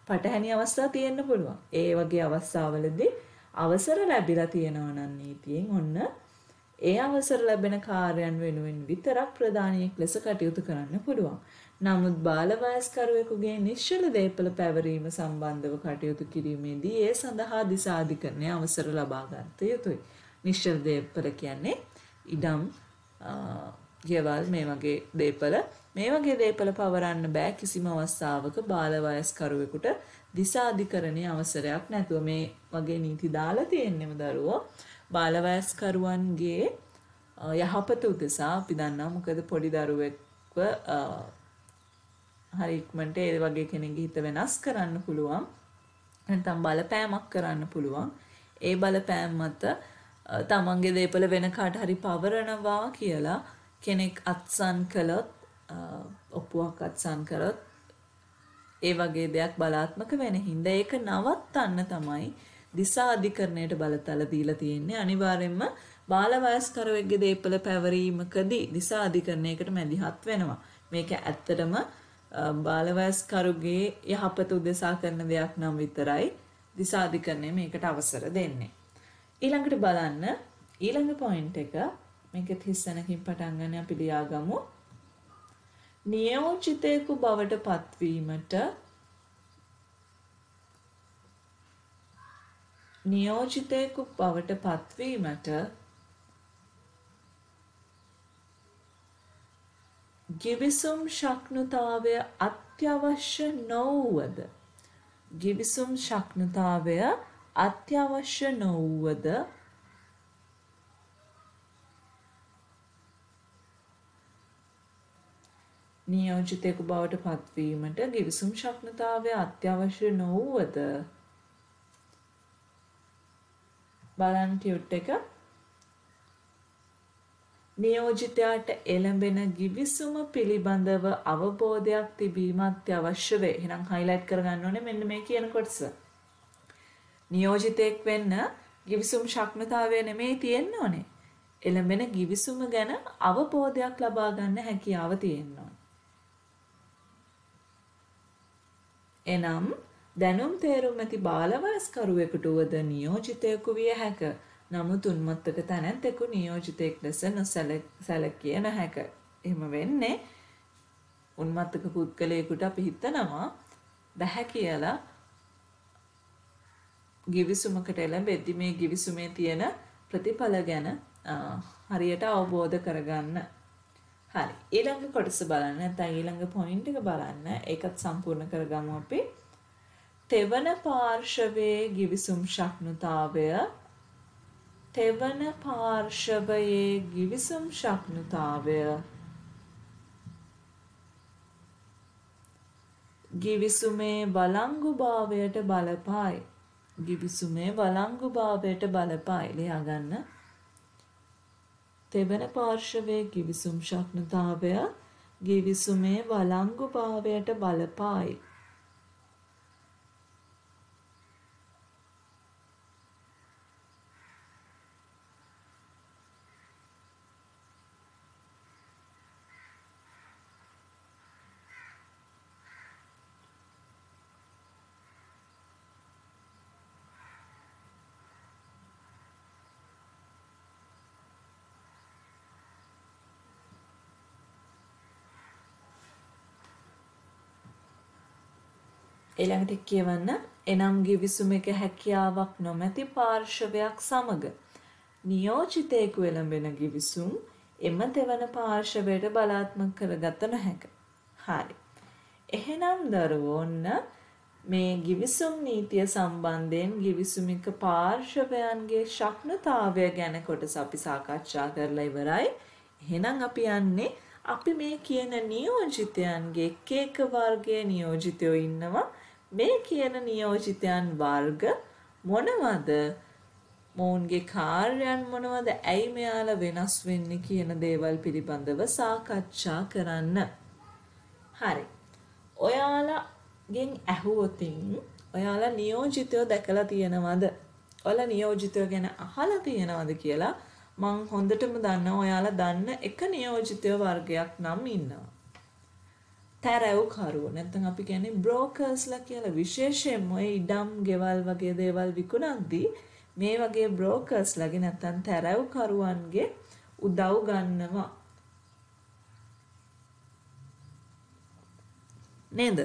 [SPEAKER 1] පටහැනි අවස්ථා තියෙන්න පුළුවන්. ඒ වගේ අවස්ථාවලදී අවසර ලැබිලා තියෙනවා නම් නීතියෙන් ඔන්න ඒ අවසර ලැබෙන කාර්යයන් වෙනුවෙන් විතරක් ප්‍රධානියෙක් ලෙස කටයුතු කරන්න පුළුවන්. නමුත් බාල වයස්කරුවෙකුගේ නිශ්චල දේපල පැවරීම සම්බන්ධව කටයුතු කිරීමේදී ඒ සඳහා දිසාධිකරණයේ අවසර ලබා ගන්නට යුතුයි. නිශ්චල දේපල කියන්නේ ඉඩම් ගෙවල් මේ වගේ දේපල පවරන්න බෑ කිසිම අවස්ථාවක බාල වයස්කරුවෙකුට දිසාධිකරණයේ අවසරයක් නැතුව. මේ වගේ නීති දාලා තියෙන්නේම දරුවෝ බාල වයස්කරුවන්ගේ යහපත උදෙසා. අපි දන්නවා මොකද පොඩි දරුවෙක්ව හරි ඉක්මනට ඒ වගේ කෙනෙක්ගේ හිත වෙනස් කරන්න පුළුවන්. නැත්නම් බලපෑමක් කරන්න පුළුවන්. ඒ බලපෑම මත තමන්ගේ දේපල වෙන කාට හරි පවරනවා කියලා කෙනෙක් අත්සන් කළොත් ඔප්පුවක් අත්සන් කරොත් ඒ වගේ දෙයක් බලාත්මක වෙන හින්දා ඒක නවත්තන්න තමයි දිසා අධිකරණයට බලතල දීලා තියෙන්නේ. අනිවාර්යයෙන්ම බාල වයස්කරුවෙක්ගේ දේපල පැවරීමකදී දිසා අධිකරණයකට මැදිහත් වෙනවා. මේක ඇත්තටම බාල වයස්කරුගේ යහපත උදෙසා කරන දෙයක් නම් විතරයි දිසා අධිකරණය මේකට අවසර දෙන්නේ. ඊළඟට බලන්න ඊළඟ පොයින්ට් එක මේකත් හිස්සනකින් පටන් ගන්න අපි ලියාගමු. නියෝජිතයෙකු බවට පත්වීමට ගිවිසුම් ශක්්‍යතාවය අත්‍යවශ්‍ය නොවුවද නියෝජිතයෙකු බවට පත්වීමට ගිවිසුම් ශක්්‍යතාවය අත්‍යවශ්‍ය නොවුවද බලන්න ටියුට් එක. නියෝජිතයාට එළඹෙන ගිවිසුම පිළිබඳව අවබෝධයක් තිබීම අත්‍යවශ්‍ය වේ. එහෙනම් හයිලයිට් කරගන්න ඕනේ මෙන්න මේ කියන කොටස. නියෝජිතයෙක් වෙන්න ගිවිසුම් ශක්්‍යතාවය නෙමෙයි තියෙන්න ඕනේ. එළඹෙන ගිවිසුම ගැන අවබෝධයක් ලබා ගන්න හැකියාව තියෙන්න ඕනේ. එනම් දැනුම් තේරුම් ඇති බාල වයස්කරුවෙකුට වුවද නියෝජිතයෙකු විය හැක. නමුත් උන්මත්තක තැනැත්තෙකු නියෝජිතයෙක් ලෙස නොසැලකිය නොහැක. එහෙම වෙන්නේ උන්මත්තක පුද්ගලයෙකුට අපි හිතනවා බැහැ කියලා ගිවිසුමකට එළඹෙද්දි මේ ගිවිසුමේ තියෙන ප්‍රතිඵල ගැන හරියට අවබෝධ කරගන්න. හරි. ඊළඟ කොටස බලන්න. නැත්නම් ඊළඟ පොයින්ට් එක බලන්න. ඒකත් සම්පූර්ණ කරගමු අපි. තෙවන පාර්ශවයේ ගිවිසුම් ශක්්‍යතාවය ගිවිසුමේ වළංගුභාවයට බලපායි. ලියාගන්න. තෙවන පාර්ශවයේ ගිවිසුම් ශක්්‍යතාවය ගිවිසුමේ වළංගුභාවයට බලපායි. ඊළඟට කියවන්න එනම් ගිවිසුමක හැකියාවක් නොමැති පාර්ශවයක් සමග නියෝජිතයෙකු එළඹෙන ගිවිසුම් එම දෙවන පාර්ශවයට බලාත්මක කරගත නොහැක. හරි. එහෙනම් දරුවෝ ඔන්න මේ ගිවිසුම් නීතිය සම්බන්ධයෙන් ගිවිසුමික පාර්ශවයන්ගේ ශක්නතාවය ගැන කොටස අපි සාකච්ඡා කරලා ඉවරයි. එහෙනම් අපි යන්නේ අපි මේ කියන නියෝජිතයන්ගේ එක වර්ගයේ නියෝජිතයෝ ඉන්නවා. මේ කියන නියෝජිතයන් වර්ග මොනවද? මොවුන්ගේ කාර්යයන් මොනවද? ඇයි මෙයාලා වෙනස් වෙන්නේ කියන දේවල් පිළිබඳව සාකච්ඡා කරන්න. හරි. ඔයාලගෙන් ඇහුවොතින් ඔයාලා නියෝජිතයෝ දැකලා තියෙනවද? ඔයාලා නියෝජිතයෝ ගැන අහලා තියෙනවද කියලා මං හොඳටම දන්නවා ඔයාලා දන්න එක නියෝජිතයෝ වර්ගයක් නම් ඉන්නවා. තැරැව්කරුවෝ නැත්නම් අපි කියන්නේ බ්‍රෝකර්ස්ලා කියලා. විශේෂයෙන්ම ඔය ඉඩම්, ගෙවල් වගේ දේවල් විකුණද්දී මේ වගේ බ්‍රෝකර්ස්ලාගේ නැත්නම් තැරැව්කරුවන්ගේ උදව් ගන්නවා. නේද?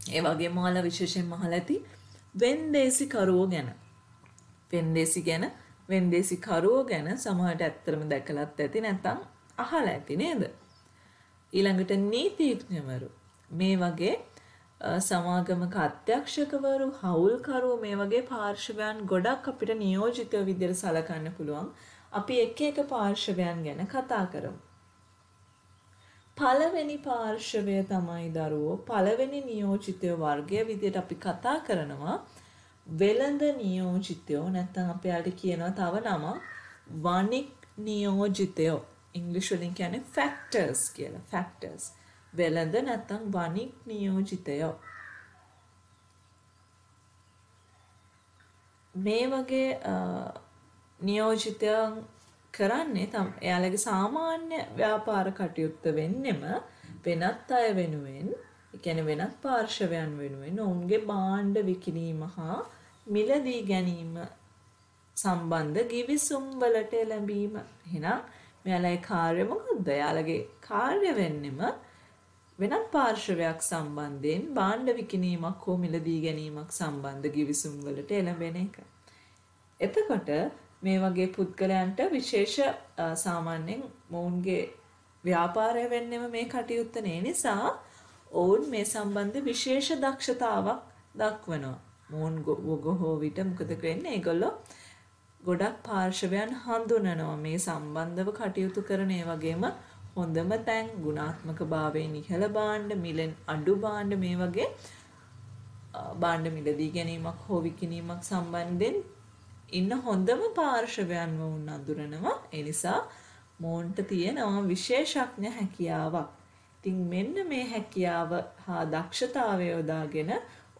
[SPEAKER 1] ඒ වගේම ඔයාලා විශේෂයෙන්ම අහලා ඇති වෙන්දේසි කරුවෝ ගැන. වෙන්දේසි කරුවෝ ගැන සමහරට ඇත්තටම දැකලත් ඇති නැත්නම් අහලා ඇති නේද? ඊළඟට නීතිඥවරු මේ වගේ සමාගමක අධ්‍යක්ෂකවරු, හවුල්කරුවෝ මේ වගේ පාර්ශවයන් ගොඩක් අපිට නියෝජිතව විදිහට සලකන්න පුළුවන්. අපි එක එක පාර්ශවයන් ගැන කතා කරමු. පළවෙනි පාර්ශවය තමයි දරුවෝ පළවෙනි නියෝජිතයෝ වර්ගය විදිහට අපි කතා කරනවා වෙළඳ නියෝජිතයෝ. නැත්නම් අපි යාට කියනවා තව නමක් වණික් නියෝජිතයෝ. ඉංග්‍රීසි වලින් කියන්නේ ෆැක්ටර්ස් කියලා. ෆැක්ටර්ස්. වෙළඳ නැත්නම් වණික් නියෝජිතයෝ. මේ වගේ නියෝජිතයන් කරන්නේ එයාලගේ සාමාන්‍ය ව්‍යාපාර කටයුත්ත වෙන්නෙම වෙනත් අය වෙනුවෙන්, ඒ කියන්නේ වෙනත් පාර්ශවයන් වෙනුවෙන් ඔවුන්ගේ භාණ්ඩ විකිණීම හා මිලදී ගැනීම සම්බන්ධ ගිවිසුම් වලට එළඹීම. එහෙනම් මෙයාලගේ කාර්ය මොකද්ද? එයාලගේ කාර්ය වෙන්නෙම වෙනත් පාර්ශවයක් සම්බන්ධයෙන් භාණ්ඩ විකිණීමක් හෝ මිලදී ගැනීමක් සම්බන්ධ ගිවිසුම් වලට එළඹෙන එක. එතකොට මේ වගේ පුද්ගලයන්ට විශේෂ සාමාන්‍යයෙන් මොවුන්ගේ ව්‍යාපාරය වෙන්නෙම මේ කටයුත්ත නිසා ඔවුන් මේ සම්බන්ධ විශේෂ දක්ෂතාවක් දක්වනවා. මොවුන් බොහෝ විට මොකද වෙන්නේ? ඒගොල්ලෝ ගොඩක් පාර්ශවයන් හඳුනනවා මේ සම්බන්ධව කටයුතු කරන. ඒ වගේම හොඳම තැන්, ගුණාත්මක භාවයෙන් ඉහළ භාණ්ඩ, මිලෙන් අඩු භාණ්ඩ මේ වගේ භාණ්ඩ මිලදී ගැනීමක් හෝ විකිණීමක් සම්බන්ධයෙන් ඉන්න හොඳම පාර්ශවයන් වුන් අඳුරනවා. ඒ නිසා මොවුන්ට තියෙනවා විශේෂඥ හැකියාවක්. ඉතින් මෙන්න මේ හැකියාව හා දක්ෂතාවය යොදාගෙන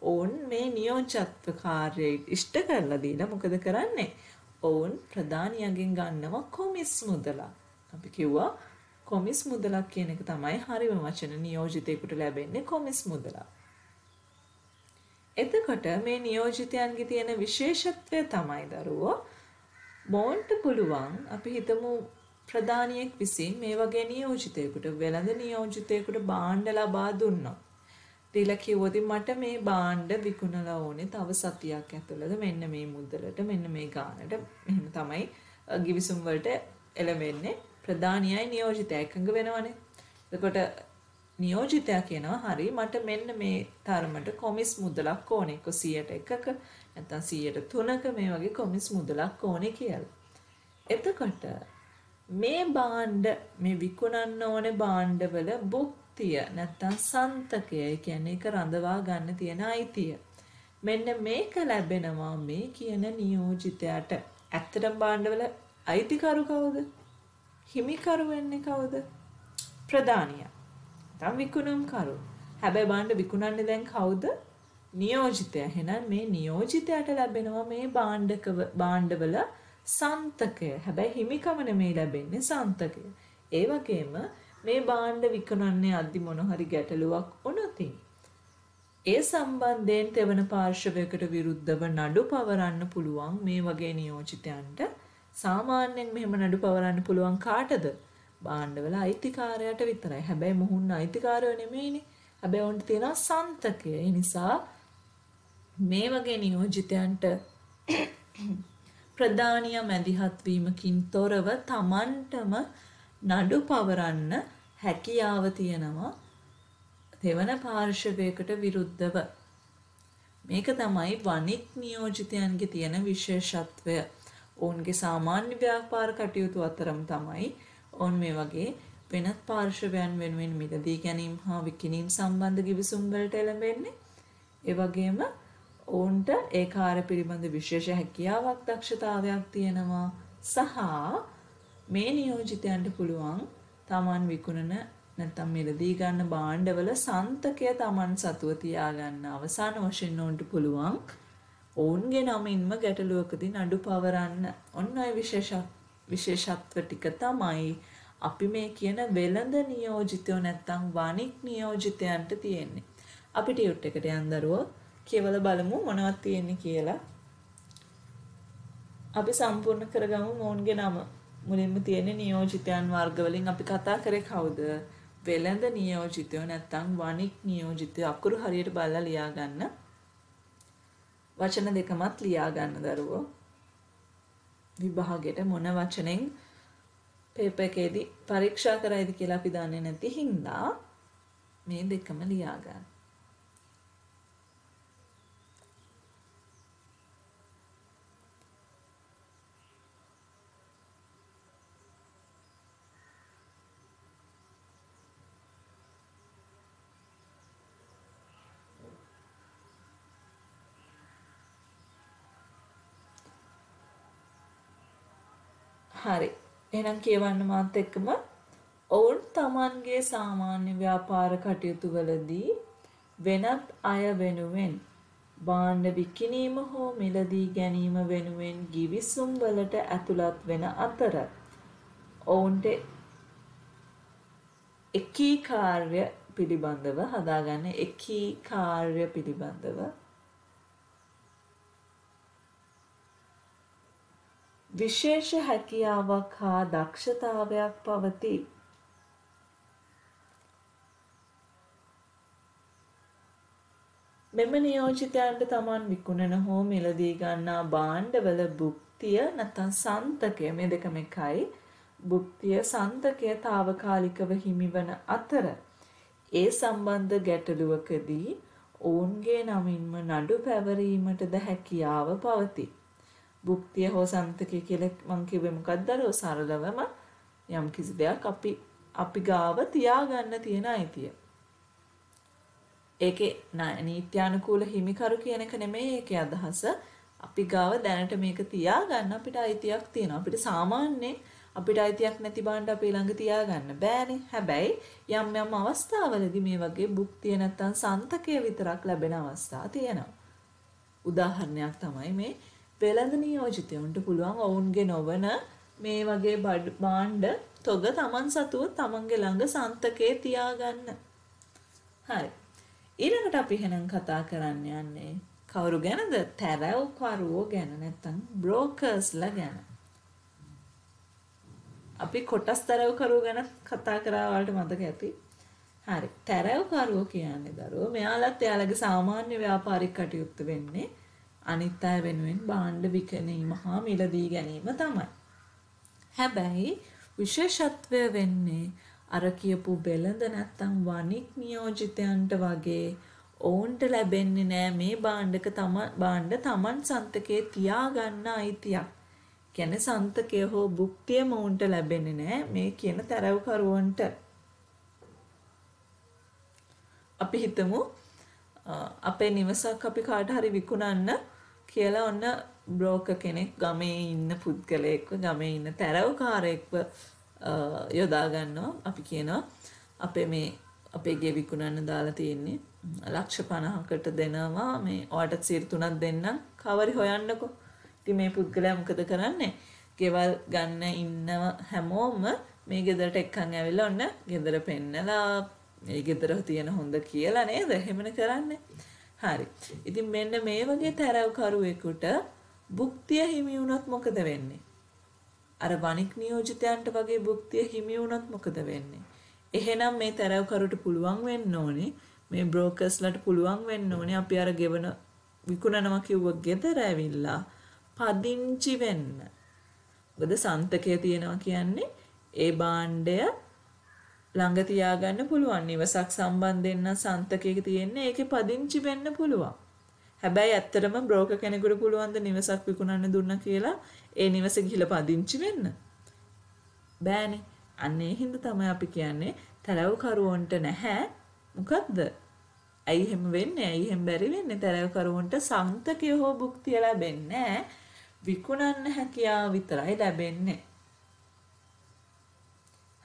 [SPEAKER 1] ඔවුන් මේ නියෝජ්‍යත්ව කාර්යය ඉෂ්ට කරලා දීලා මොකද කරන්නේ? ඔවුන් ප්‍රධානියගෙන් ගන්නවා කොමිස් මුදලක්. අපි කිව්වා කොමිස් මුදලක් කියන එක තමයි හරිම වචන. නියෝජිතයෙකුට ලැබෙන්නේ කොමිස් මුදලක්. එතකොට මේ නියෝජිතයන්ගේ තියෙන විශේෂත්වය තමයි දරුවෝ මොවුන්ට පුළුවන් අපි හිතමු ප්‍රධානියෙක් විසින් මේ වගේ නියෝජිතයෙකුට, වෙළඳ නියෝජිතයෙකුට භාණ්ඩ ලබා දුන්නොත් දීලා කිව්වොත් මට මේ භාණ්ඩ විකුණලා ඕනේ තව සතියක් ඇතුළත මෙන්න මේ මුදලට, මෙන්න මේ ගාණට. මෙහෙම තමයි ගිවිසුම් වලට එළවෙන්නේ. ප්‍රධානියයි නියෝජිතයා එකඟ වෙනවනේ. එතකොට නියෝජිතයා කියනවා හරි මට මෙන්න මේ තරමට කොමිස් මුදලක් ඕනේ. 100%ක නැත්නම් 103ක මේ වගේ කොමිස් මුදලක් ඕනේ කියලා. එතකොට මේ භාණ්ඩ මේ විකුණන්න ඕනේ භාණ්ඩවල භුක්තිය නැත්නම් සන්තකය, ඒ කියන්නේ ඒක රඳවා ගන්න තියෙන අයිතිය. මෙන්න මේක ලැබෙනවා මේ කියන නියෝජිතයාට. ඇත්තටම භාණ්ඩවල අයිතිකරු කවුද? හිමිකරු වෙන්නේ කවුද? ප්‍රධානියා. තම විකුණුම් කරු. හැබැයි භාණ්ඩ විකුණන්නේ දැන් කවුද? නියෝජිතයා. එහෙනම් මේ නියෝජිතයාට ලැබෙනවා මේ භාණ්ඩවල සන්තකය. හැබැයි හිමිකම නෙමෙයි ලැබෙන්නේ, සන්තකය. ඒ වගේම මේ භාණ්ඩ විකුණන්නේ අද්දි මොන හරි ගැටලුවක් වුණොත් ඒ සම්බන්ධයෙන් තෙවන පාර්ශවයකට විරුද්ධව නඩු පවරන්න පුළුවන් මේ වගේ නියෝජිතයන්ට. සාමාන්‍යයෙන් මෙහෙම නඩු පවරන්න පුළුවන් කාටද? භාණ්ඩවල අයිතිකාරයාට විතරයි. හැබැයි මොහුන් අයිතිකාරයෝ නෙමෙයිනේ. හැබැයි ඔවුන්ට තියෙනවා සන්තකය. ඒ නිසා මේ වගේ නියෝජිතයන්ට ප්‍රධානිය මැදිහත් වීමකින් තොරව Tamanටම නඩු පවරන්න හැකියාව තියෙනවා දෙවන පාර්ශවයකට විරුද්ධව. මේක තමයි වණික් නියෝජිතයන්ගේ තියෙන විශේෂත්වය. ඔවුන්ගේ සාමාන්‍ය ව්‍යාපාර කටයුතු අතරම තමයි ඔවුන් මේ වගේ වෙනත් පාර්ශවයන් වෙනුවෙන් මිලදී ගැනීම හා විකිණීම් සම්බන්ධ ගිවිසුම් වලට එළඹෙන්නේ. ඒ වගේම ඔවුන්ට ඒ කාර්ය පිළිබඳ විශේෂ හැකියාවක් දක්ෂතාවයක් තියෙනවා සහ මේ නියෝජිතයන්ට පුළුවන් Taman විකුණන නැත්නම් මිලදී ගන්න භාණ්ඩවල සන්තකය Taman සතුව තියාගන්න. අවසාන වශයෙන් ඔවුන්ට පුළුවන් ඔවුන්ගේ නමින්ම ගැටලුවකදී නඩු පවරන්න. ඔන්න ඔය විශේෂත්ව ටික තමයි අපි මේ කියන වෙළඳ නියෝජිතයෝ නැත්නම් වණික් නියෝජිතයන්ට තියෙන්නේ. අපි ටියුට් එකට යන් දරුවෝ කියවලා බලමු මොනවද තියෙන්නේ කියලා. අපි සම්පූර්ණ කරගමු මොවුන්ගේ නම. මුලින්ම තියෙන නියෝජිතයන් වර්ග වලින් අපි කතා කරේ කවුද? වෙළඳ නියෝජිතයෝ නැත්නම් වණික් නියෝජිතයෝ. අකුරු හරියට බලලා ලියා ගන්න. වචන දෙකමත් ලියා ගන්න දරුවෝ. විභාගෙට මොන වචනෙන් පේපර් එකේදී පරීක්ෂා කරයිද කියලා අපි දන්නේ නැති හින්දා මේ දෙකම ලියා ගන්න. හරි. එහෙනම් කියවන්න මාත් එක්කම ඔවුන් Tamanගේ සාමාන්‍ය ව්‍යාපාර කටයුතු වලදී වෙනත් අය වෙනුවෙන් භාණ්ඩ විකිණීම හෝ මිලදී ගැනීම වෙනුවෙන් ගිවිසුම් වලට ඇතුළත් වෙන අතර ඔවුන්ට එකී කාර්ය පිළිබඳව හදාගන්න එකී කාර්ය පිළිබඳව විශේෂ හැකියාවක් හා දක්ෂතාවයක් පවතී. මෙම නියෝජිතයන්ට Taman විකුණන හෝ මිලදී ගන්නා භාණ්ඩවල භුක්තිය නැත්නම් සන්තකය මේ දෙකම එකයි. භුක්තිය සන්තකය తాවකාලිකව හිමිවන අතර ඒ සම්බන්ධ ගැටලුවකදී ඔවුන්ගේ නමින්ම නඩු පැවරීමටද හැකියාව පවතී. භුක්තිය හෝ සන්තකය කියලා මම කිව්වේ මොකක්ද? අර සරලවම යම් කිසි දෙයක් අපි ගාව තියාගන්න තියෙන අයිතිය. ඒකේ නීත්‍යානුකූල හිමිකරු කියන එක නෙමෙයි ඒකේ අදහස. අපි ගාව දැනට මේක තියාගන්න අපිට අයිතියක් තියෙනවා. අපිට සාමාන්‍යයෙන් අපිට අයිතියක් නැති බාණ්ඩ අපේ ළඟ තියාගන්න බෑනේ. හැබැයි යම් අවස්ථාවලදී මේ වගේ භුක්තිය නැත්තම් සන්තකය විතරක් ලැබෙන අවස්ථා තියෙනවා. උදාහරණයක් තමයි මේ වෙළඳ නියෝජිතයන්ට පුළුවන් ඔවුන්ගේ නොවන මේ වගේ භාණ්ඩ තොග Taman සතුව Tamanගේ ළඟ සන්තකේ තියාගන්න. හරි. ඊළඟට අපි එහෙනම් කතා කරන්න යන්නේ කවුරු ගැනද? තැරැව්කරුවෝ ගැන නැත්නම් බ්‍රෝකර්ස්ලා ගැන. අපි කොටස් තැරැව්කරුවෝ ගැන කතා කරා වලට මතක ඇති. හරි. තැරැව්කරුවෝ කියන්නේ දරුවෝ මෙයාලත් එයාලගේ සාමාන්‍ය ව්‍යාපාරික කටයුතු වෙන්නේ අනිත් අය වෙනුවෙන් භාණ්ඩ විකිණීම හා මිලදී ගැනීම තමයි. හැබැයි විශේෂත්වය වෙන්නේ අර කියපු වෙළඳ නැත්තම් වණික් නියෝජිතයන්ට වගේ ඔවුන්ට ලැබෙන්නේ නෑ මේ භාණ්ඩ Taman සන්තකේ තියාගන්න අයිතියක්. කියන්නේ සන්තකය හෝ භුක්තියම ඔවුන්ට ලැබෙන්නේ නෑ මේ කියන තැරැව්කරුවන්ට. අපි හිතමු අපේ නිවසක් අපි කාට හරි විකුණන්න කියලා ඔන්න බ්‍රෝකර් කෙනෙක් ගමේ ඉන්න පුද්ගලයෙක්ව ගමේ ඉන්න තැරැව්කාරයෙක්ව යොදා ගන්නවා. අපි කියනවා අපේ ගේ විකුණන්න දාලා තියෙන්නේ ලක්ෂ 50කට දෙනවා මේ ඔයාලට සිර 3ක් දෙන්නම් කවරි හොයන්නකෝ. ඉතින් මේ පුද්ගලයා මොකද කරන්නේ? ගෙවල් ගන්න ඉන්නව හැමෝම මේ ගෙදරට එක්කන් ඇවිල්ලා ඔන්න ගෙදර පෙන්නලා මේ ගෙදර තියෙන හොඳ කියලා නේද? එහෙමනේ කරන්නේ. හරි. ඉතින් මෙන්න මේ වගේ තැරැව්කරුවෙකුට භුක්තිය හිමි වුණොත් මොකද වෙන්නේ? අර වණික් නියෝජිතයන්ට වගේ භුක්තිය හිමි වුණොත් මොකද වෙන්නේ? එහෙනම් මේ තැරැව්කරුට පුළුවන් වෙන්න ඕනේ මේ බ්‍රෝකර්ස්ලාට පුළුවන් වෙන්න ඕනේ අපි අර ගෙවන විකුණනවා කිව්ව ගෙදර ඇවිල්ලා පදිංචි වෙන්න. මොකද සන්තකය තියෙනවා කියන්නේ ඒ භාණ්ඩය ළඟ තියාගන්න පුළුවන්. නිවසක් සම්බන්ධයෙන් නම් සන්තකයක තියෙන්නේ ඒකේ පදිංචි වෙන්න පුළුවන්. හැබැයි ඇත්තටම බ්‍රෝකර් කෙනෙකුට පුළුවන් ද නිවසක් විකුණන්න දුන්නා කියලා ඒ නිවස ගිහිල්ලා පදිංචි වෙන්න? බෑනේ. අන්න ඒ හින්දා තමයි අපි කියන්නේ තැරැව්කරුවන්ට නැහැ. මොකද්ද? ඇයි එහෙම වෙන්නේ? ඇයි එහෙම බැරි වෙන්නේ? තැරැව්කරුවන්ට සන්තකය හෝ භුක්තිය ලැබෙන්නේ නැහැ. විකුණන්න හැකියාව විතරයි ලැබෙන්නේ.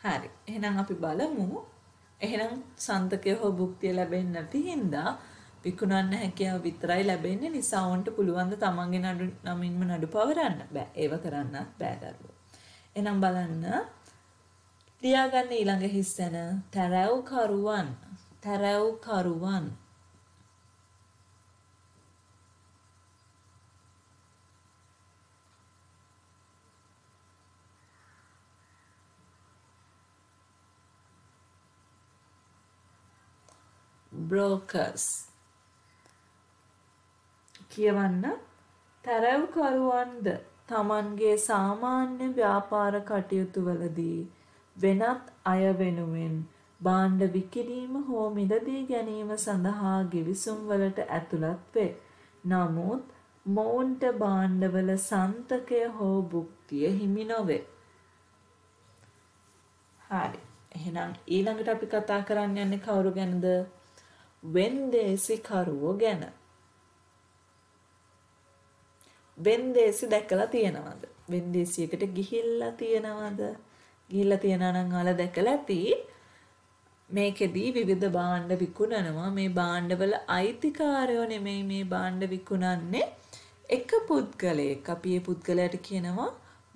[SPEAKER 1] හරි. එහෙනම් අපි බලමු. එහෙනම් සන්තකය හෝ භුක්තිය ලැබෙන්නේ නැති හින්දා විකුණන්න හැකියාව විතරයි ලැබෙන්නේ. නිසා වොන්ට පුළුවන් ද තමන්ගේ නමින්ම නඩු පවරන්න? බෑ. ඒව කරන්නත් බෑ දරුවෝ. එහෙනම් බලන්න. ලියාගන්න ඊළඟ හිස්සන තැරැව්කරුවන්. තැරැව්කරුවන්. brokers. කියවන්න තැරැව්කරුවන්ද තමන්ගේ සාමාන්‍ය ව්‍යාපාර කටයුතු වලදී වෙනත් අය වෙනුවෙන් භාණ්ඩ විකිණීම හෝ මිලදී ගැනීම සඳහා ගිවිසුම් වලට ඇතුළත් වේ. නමුත් මොවුන්ට භාණ්ඩවල සන්තකය හෝ භුක්තිය හිමි නොවේ. හරි. එහෙනම් ඊළඟට අපි කතා කරන්න යන්නේ කවුරු ගැනද? වෙන්දේසිකරුවෝ ගැන. වෙන්දේසි දැකලා තියෙනවද? වෙන්දේසියකට ගිහිල්ලා තියෙනවද? ගිහිල්ලා තියනා නම් ඔයාලා දැකලා ඇති. මේකෙදී විවිධ භාණ්ඩ විකුණනවා. මේ භාණ්ඩවල අයිතිකාරයෝ නෙමෙයි මේ භාණ්ඩ විකුණන්නේ. එක පුද්ගලයෙක්. අපි ඒ පුද්ගලයාට කියනවා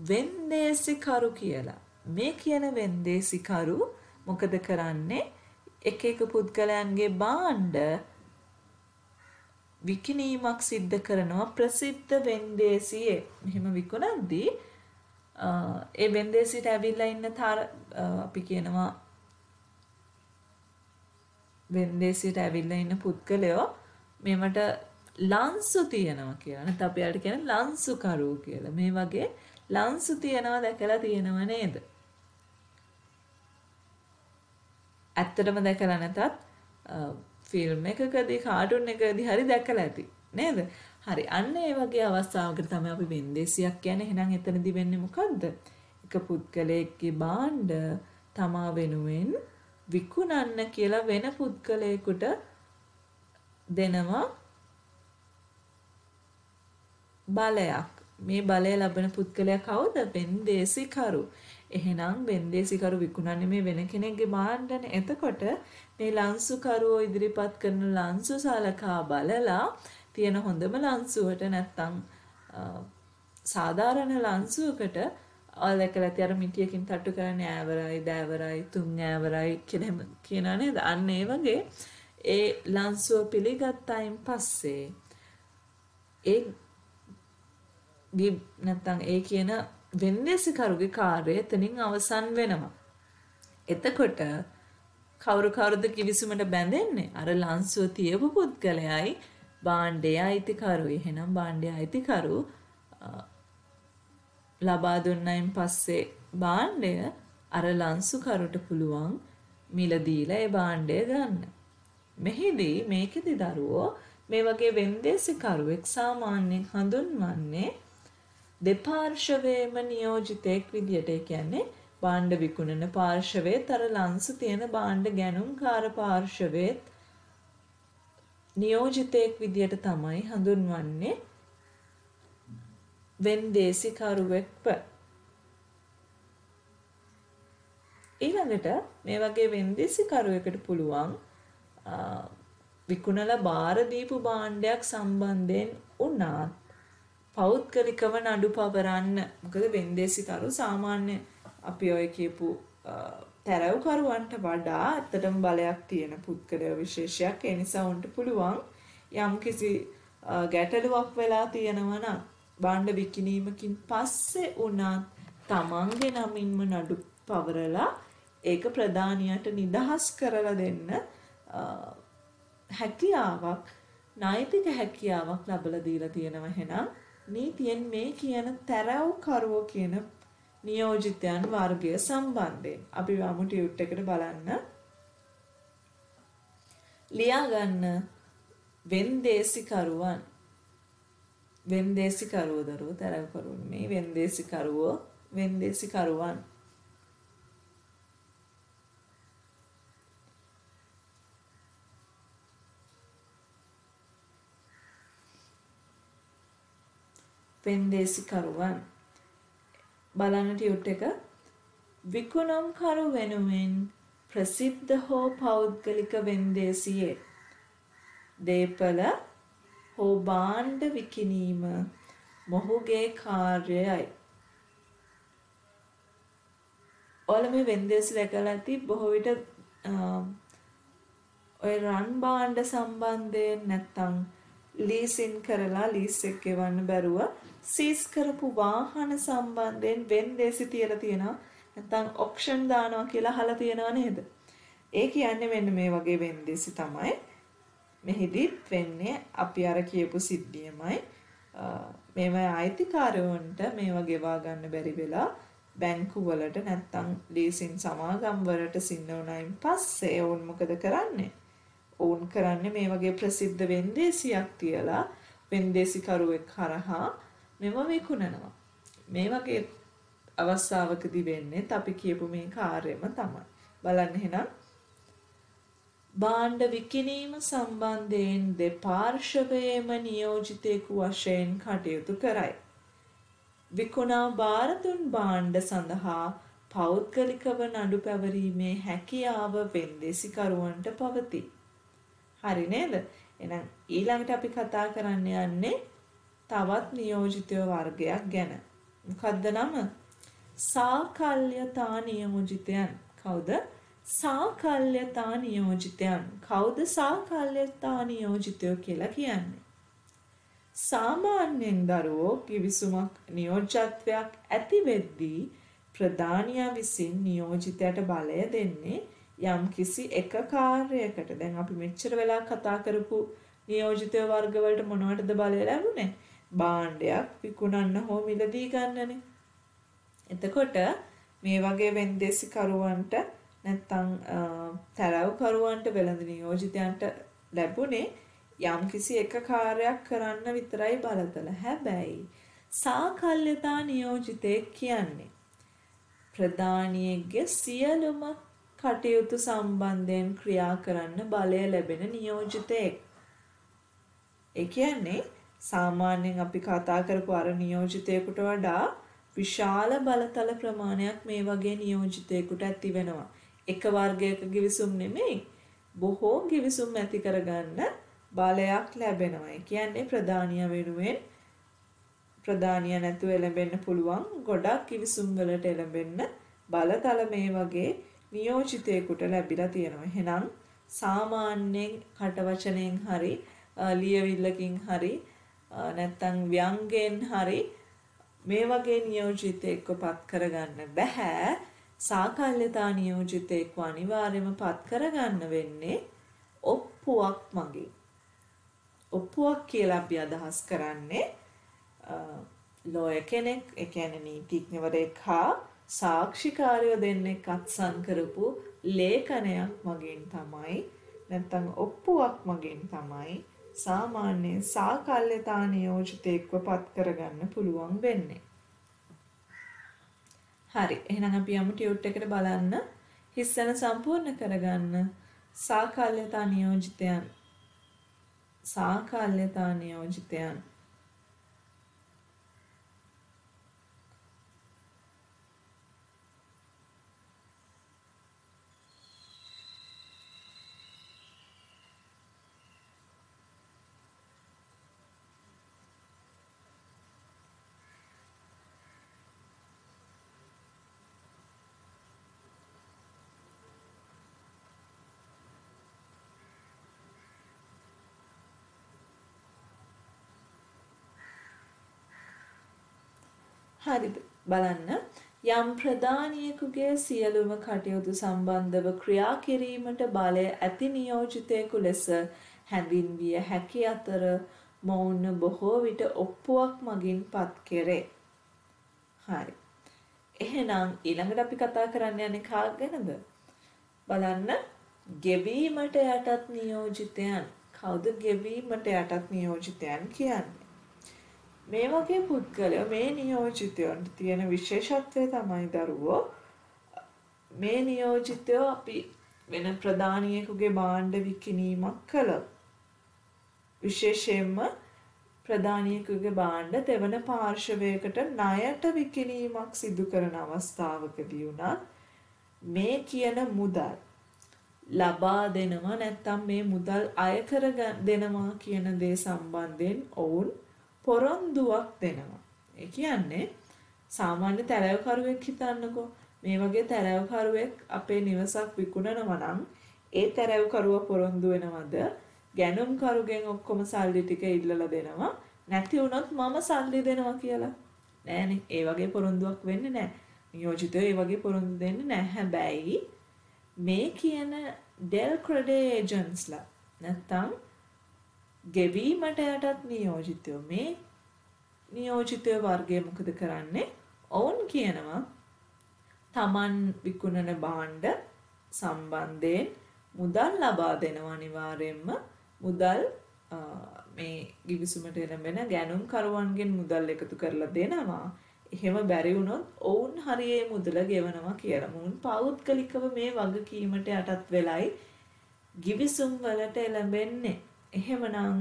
[SPEAKER 1] වෙන්දේසිකරු කියලා. මේ කියන වෙන්දේසිකරු මොකද කරන්නේ? එක එක පුද්ගලයන්ගේ භාණ්ඩ විකිණීමක් සිද්ධ කරනවා ප්‍රසිද්ධ වෙන්දේසියේ. මෙහෙම විකුණද්දී ඒ වෙන්දේසියට ඇවිල්ලා ඉන්න අපි කියනවා වෙන්දේසියට ඇවිල්ලා ඉන්න පුද්ගලයෝ මේවට ලන්සු තියනවා කියලා. නැත්නම් අපි යාට කියන ලන්සුකරු කියලා. මේ වගේ ලන්සු තියනවා දැකලා තියෙනව නේද? ඇත්තටම දැකලා නැතත් ෆිල්ම් එකකදී කාටුන් එකකදී හරි දැකලා ඇති නේද? හරි. අන්න ඒ වගේ අවස්ථාවකට තමයි අපි වෙන්දේසියක් කියන්නේ. එහෙනම් එතනදී වෙන්නේ මොකද්ද? එක පුද්ගලයෙක්ගේ භාණ්ඩ තමා වෙනුවෙන් විකුණන්න කියලා වෙන පුද්ගලයෙකුට දෙනවා බලයක්. මේ බලය ලබන පුද්ගලයා කවුද? වෙන්දේසිකරු. එහෙනම් වෙන්දේසිකරු විකුණන්නේ මේ වෙන කෙනෙක්ගේ භාණ්ඩනේ. එතකොට මේ ලන්සුකරුවෝ ඉදිරිපත් කරන ලන්සු සලකා බලලා තියෙන හොඳම ලන්සුවට නැත්තම් සාධාරණ ලන්සුවකට ඔයාලා අර මිටියකින් තට්ටු කරන්නේ ඈවරයි දෑවරයි තුන් ඈවරයි කියලා කියනවා නේද? අන්න ඒ වගේ ඒ ලන්සුව පිළිගත්තයින් පස්සේ නැත්තම් ඒ කියන වෙන්දේසිකරුගේ කාර්යය එතනින් අවසන් වෙනවා. එතකොට කවුරුද කිවිසුමට බැඳෙන්නේ? අර ලන්සුව තියපු පුද්ගලයයි භාණ්ඩයේ අයිතිකරු. එහෙනම් භාණ්ඩයේ අයිතිකරු ලබා දුන්නයින් පස්සේ භාණ්ඩය අර ලන්සුකරුට පුළුවන් මිල දීලා ඒ භාණ්ඩය ගන්න. මෙහිදී මේකෙදි දරුවෝ මේ වගේ වෙන්දේසිකරුවෙක් සාමාන්‍යයෙන් හඳුන්වන්නේ දෙපාර්ශවයේම නියෝජිතයෙක් විදියට. ඒ කියන්නේ භාණ්ඩ විකුණන පාර්ශවයේත් අර ලන්සු තියෙන භාණ්ඩ ගැනුම්කාර පාර්ශවයේත් නියෝජිතයෙක් විදියට තමයි හඳුන්වන්නේ වෙන්දේසිකරුවෙක්ව. ඊළඟට මේ වගේ වෙන්දේසිකරුවෙකුට පුළුවන් විකුණලා බාර දීපු භාණ්ඩයක් සම්බන්ධයෙන් උනත් පෞද්ගලිකව නඩු පවරන්න. මොකද වෙන්දේසිකරු සාමාන්‍ය අපි ඔය කියපු තැරැව්කරුවන්ට වඩා ඇත්තටම බලයක් තියෙන පුද්ගල විශේෂයක්. ඒ නිසා උන්ට පුළුවන් යම්කිසි ගැටලුවක් වෙලා තියෙනවා නම් භාණ්ඩ විකිණීමකින් පස්සේ උනත් තමන්ගේ නමින්ම නඩු පවරලා ඒක ප්‍රධානියට නිදහස් කරලා දෙන්න හැකියාවක්, නෛතික හැකියාවක් ලැබලා දීලා තියෙනවා. එහෙනම් නීතියෙන් මේ කියන තැරව්කරුවෝ කියන නියෝජිතයන් වර්ගය සම්බන්ධයෙන් අපි වමු ටියුට් එකට බලන්න. ලියා ගන්න වෙන්දේසිකරුවන්. වෙන්දේසිකරුවෝ දරුවෝ තැරව්කරුවෝ මේ වෙන්දේසිකරුවෝ වෙන්දේසිකරුවන්. වෙන්දේසිකරුවන් බලන්න ටියුට් එක. විකුණම්කරු වෙනුවෙන් ප්‍රසිද්ධ හෝ පෞද්ගලික වෙන්දේසියේ දේපල හෝ භාණ්ඩ විකිණීම මොහුගේ කාර්යයයි. ඔයාලා මේ වෙන්දේසි දැකලා ඇති බොහෝ විට ඔය රන් භාණ්ඩ සම්බන්ධයෙන් නැත්තම් ලීසින් කරලා ලීස් එක ගෙවන්න බැරුව සීස් කරපු වාහන සම්බන්ධයෙන් වෙන්දේසි තියලා තියෙනවා. නැත්තම් ඔක්ෂන් දානවා කියලා අහලා තියෙනව නේද? ඒ කියන්නේ මෙන්න මේ වගේ වෙන්දේසි තමයි. මෙහිදීත් වෙන්නේ අපි අර කියපු සිද්ධියමයි. මේව අයිතිකාරයන්ට මේව ගෙවා ගන්න බැරි වෙලා බැංකු වලට නැත්තම් ලීසින් සමාගම් වලට සින්න උනායින් පස්සේ වුන් මොකද කරන්නේ? ඔවුන් කරන්නේ මේ වගේ ප්‍රසිද්ධ වෙන්දේසියක් තියලා වෙන්දේසිකරුවෙක් කරහා මෙව විකුණනවා. මේ වගේ අවස්ථාවකදී වෙන්නේ අපි කියපු මේ කාර්යම තමයි. බලන්න එහෙනම් භාණ්ඩ විකිණීම සම්බන්ධයෙන් දෙපාර්ශවයේම නියෝජිතයෙකු වශයෙන් කටයුතු කරයි. විකුණා බාර දුන් භාණ්ඩ සඳහා පෞද්ගලිකව නඩු පැවරීමේ හැකියාව වෙන්දේසිකරුවන්ට පවතී. හරි නේද? එහෙනම් ඊළඟට අපි කතා කරන්න යන්නේ තවත් නියෝජිතයෝ වර්ගයක් ගැන. මොකද්ද නම? සාකල්‍යතා නියෝජිතයන්. කවුද? සාකල්‍යතා නියෝජිතයන්. කවුද සාකල්‍යතා නියෝජිතයෝ කියලා කියන්නේ? සාමාන්‍යයෙන් දරුවෝ කිවිසුමක් නියෝජ්‍යත්වයක් ඇති වෙද්දී ප්‍රධානියා විසින් නියෝජිතයට බලය දෙන්නේ යම් කිසි එක කාර්යයකට. දැන් අපි මෙච්චර වෙලා කතා කරපු නියෝජිතය වර්ග වලට මොනවටද බලය ලැබුණේ? භාණ්ඩයක් විකුණන්න හෝ මිලදී ගන්නනේ. එතකොට මේ වගේ වෙන්දේසිකරුවන්ට නැත්තම් තැරව්කරුවන්ට වෙළඳ නියෝජිතයන්ට ලැබුණේ යම්කිසි එක කාර්යයක් කරන්න විතරයි බලතල. හැබැයි සාකල්‍යතා නියෝජිතයෙක් කියන්නේ ප්‍රධානියෙක්ගේ සියලුම කටයුතු සම්බන්ධයෙන් ක්‍රියා කරන්න බලය ලැබෙන නියෝජිතයෙක්. ඒ කියන්නේ සාමාන්‍යයෙන් අපි කතා කරපු අර නියෝජිතයෙකුට වඩා විශාල බලතල ප්‍රමාණයක් මේ වගේ නියෝජිතයෙකුට ඇති වෙනවා. එක වර්ගයක ගිවිසුම් නෙමෙයි බොහෝ ගිවිසුම් ඇති කරගන්න බලයක් ලැබෙනවා. ඒ කියන්නේ ප්‍රධානියා වෙනුවෙන් ප්‍රධානියා නැතුව එළඹෙන්න පුළුවන් ගොඩක් ගිවිසුම් වලට එළඹෙන්න බලතල මේ වගේ නියෝජිතයෙකුට ලැබිලා තියෙනවා. එහෙනම් සාමාන්‍යයෙන් කටවචනයෙන් හරි ලියවිල්ලකින් හරි නැත්තම් ව්‍යංගයෙන් හරි මේ වගේ නියෝජිතයෙක්ව පත් කරගන්න බෑ. සාකල්‍යතා නියෝජිතයෙක්ව අනිවාර්යයෙන්ම පත් කරගන්න වෙන්නේ ඔප්පුවක් මගින්. ඔප්පුවක් කියලා අපි අදහස් කරන්නේ ලෝයර් කෙනෙක්, ඒ කියන්නේ නීතිඥවරයෙක් හා සාක්ෂිකාරයෝ දෙන්නෙක් අත්සන් කරපු ලේඛනයක් මගින් තමයි නැත්තම් ඔප්පුවක් මගින් තමයි සාමාන්‍ය සාකල්‍යතා නියෝජිතයෙක්ව පත් කරගන්න පුළුවන් වෙන්නේ. හරි. එහෙනම් අපි යමු ටියුට් එකට බලන්න. හිස්සන සම්පූර්ණ කරගන්න. සාකල්‍යතා නියෝජිතයන්. සාකල්‍යතා නියෝජිතයන්. හරිද? බලන්න. යම් ප්‍රධානියෙකුගේ සියලුම කටයුතු සම්බන්ධව ක්‍රියා කිරීමට බලය ඇති නියෝජිතයෙකු ලෙස හැඳින්විය හැකි අතර මොවුන් බොහෝ විට ඔප්පුවක් මගින් පත් කෙරේ. හරි. එහෙනම් ඊළඟට අපි කතා කරන්න යන්නේ කා ගැනද? බලන්න ගෙවීමට යටත් නියෝජිතයන්. කවුද ගෙවීමට යටත් නියෝජිතයන් කියන්නේ? මේ වගේ පුද්ගලයෝ මේ නියෝජිතයන්ට තියෙන විශේෂත්වය තමයි දරුවෝ මේ නියෝජිතයෝ අපි වෙන ප්‍රධානියෙකුගේ භාණ්ඩ විකිණීමක් කළොත් විශේෂයෙන්ම ප්‍රධානියෙකුගේ භාණ්ඩ දෙවන පාර්ශවයකට ණයට විකිණීමක් සිදු කරන අවස්ථාවකදී උනත් මේ කියන මුදල් ලබා දෙනවා නැත්නම් මේ මුදල් අය කර දෙනවා කියන දේ සම්බන්ධයෙන් ඔවුන් පොරොන්දුවක් දෙනවා. ඒ කියන්නේ සාමාන්‍ය තැරැව්කරුවෙක් හිතන්නකෝ මේ වගේ තැරැව්කරුවෙක් අපේ නිවසක් විකුණනවා නම් ඒ තැරැව්කරුවා පොරොන්දු වෙනවද ගැනුම්කරුගෙන් ඔක්කොම සල්ලි ටික ඉල්ලලා දෙනවා නැති වුණොත් මම සල්ලි දෙනවා කියලා. නෑනේ ඒ වගේ පොරොන්දුවක් වෙන්නේ නෑ. නියෝජිතයෝ ඒ වගේ පොරොන්දු දෙන්නේ නෑ. හැබැයි මේ කියන ඩෙල් ක්‍රෙඩේ ඒජන්ට්ස්ලා නැත්තම් ගෙවීමට යටත් නියෝජිතයෝ මේ නියෝජිතය වර්ගය මොකද කරන්නේ? ඔවුන් කියනවා තමන් විකුණන භාණ්ඩ සම්බන්ධයෙන් මුදල් ලබා දෙනවා අනිවාර්යයෙන්ම මුදල් මේ ගිවිසුමට එළඹෙන ගැනුම්කරුවන්ගෙන් මුදල් එකතු කරලා දෙනවා. එහෙම බැරි වුණොත් ඔවුන් හරියේ මුදල ගෙවනවා කියලා. මුන් පෞද්ගලිකව මේ වගකීමට යටත් වෙලයි ගිවිසුම් වලට එළඹෙන්නේ. එහෙමනම්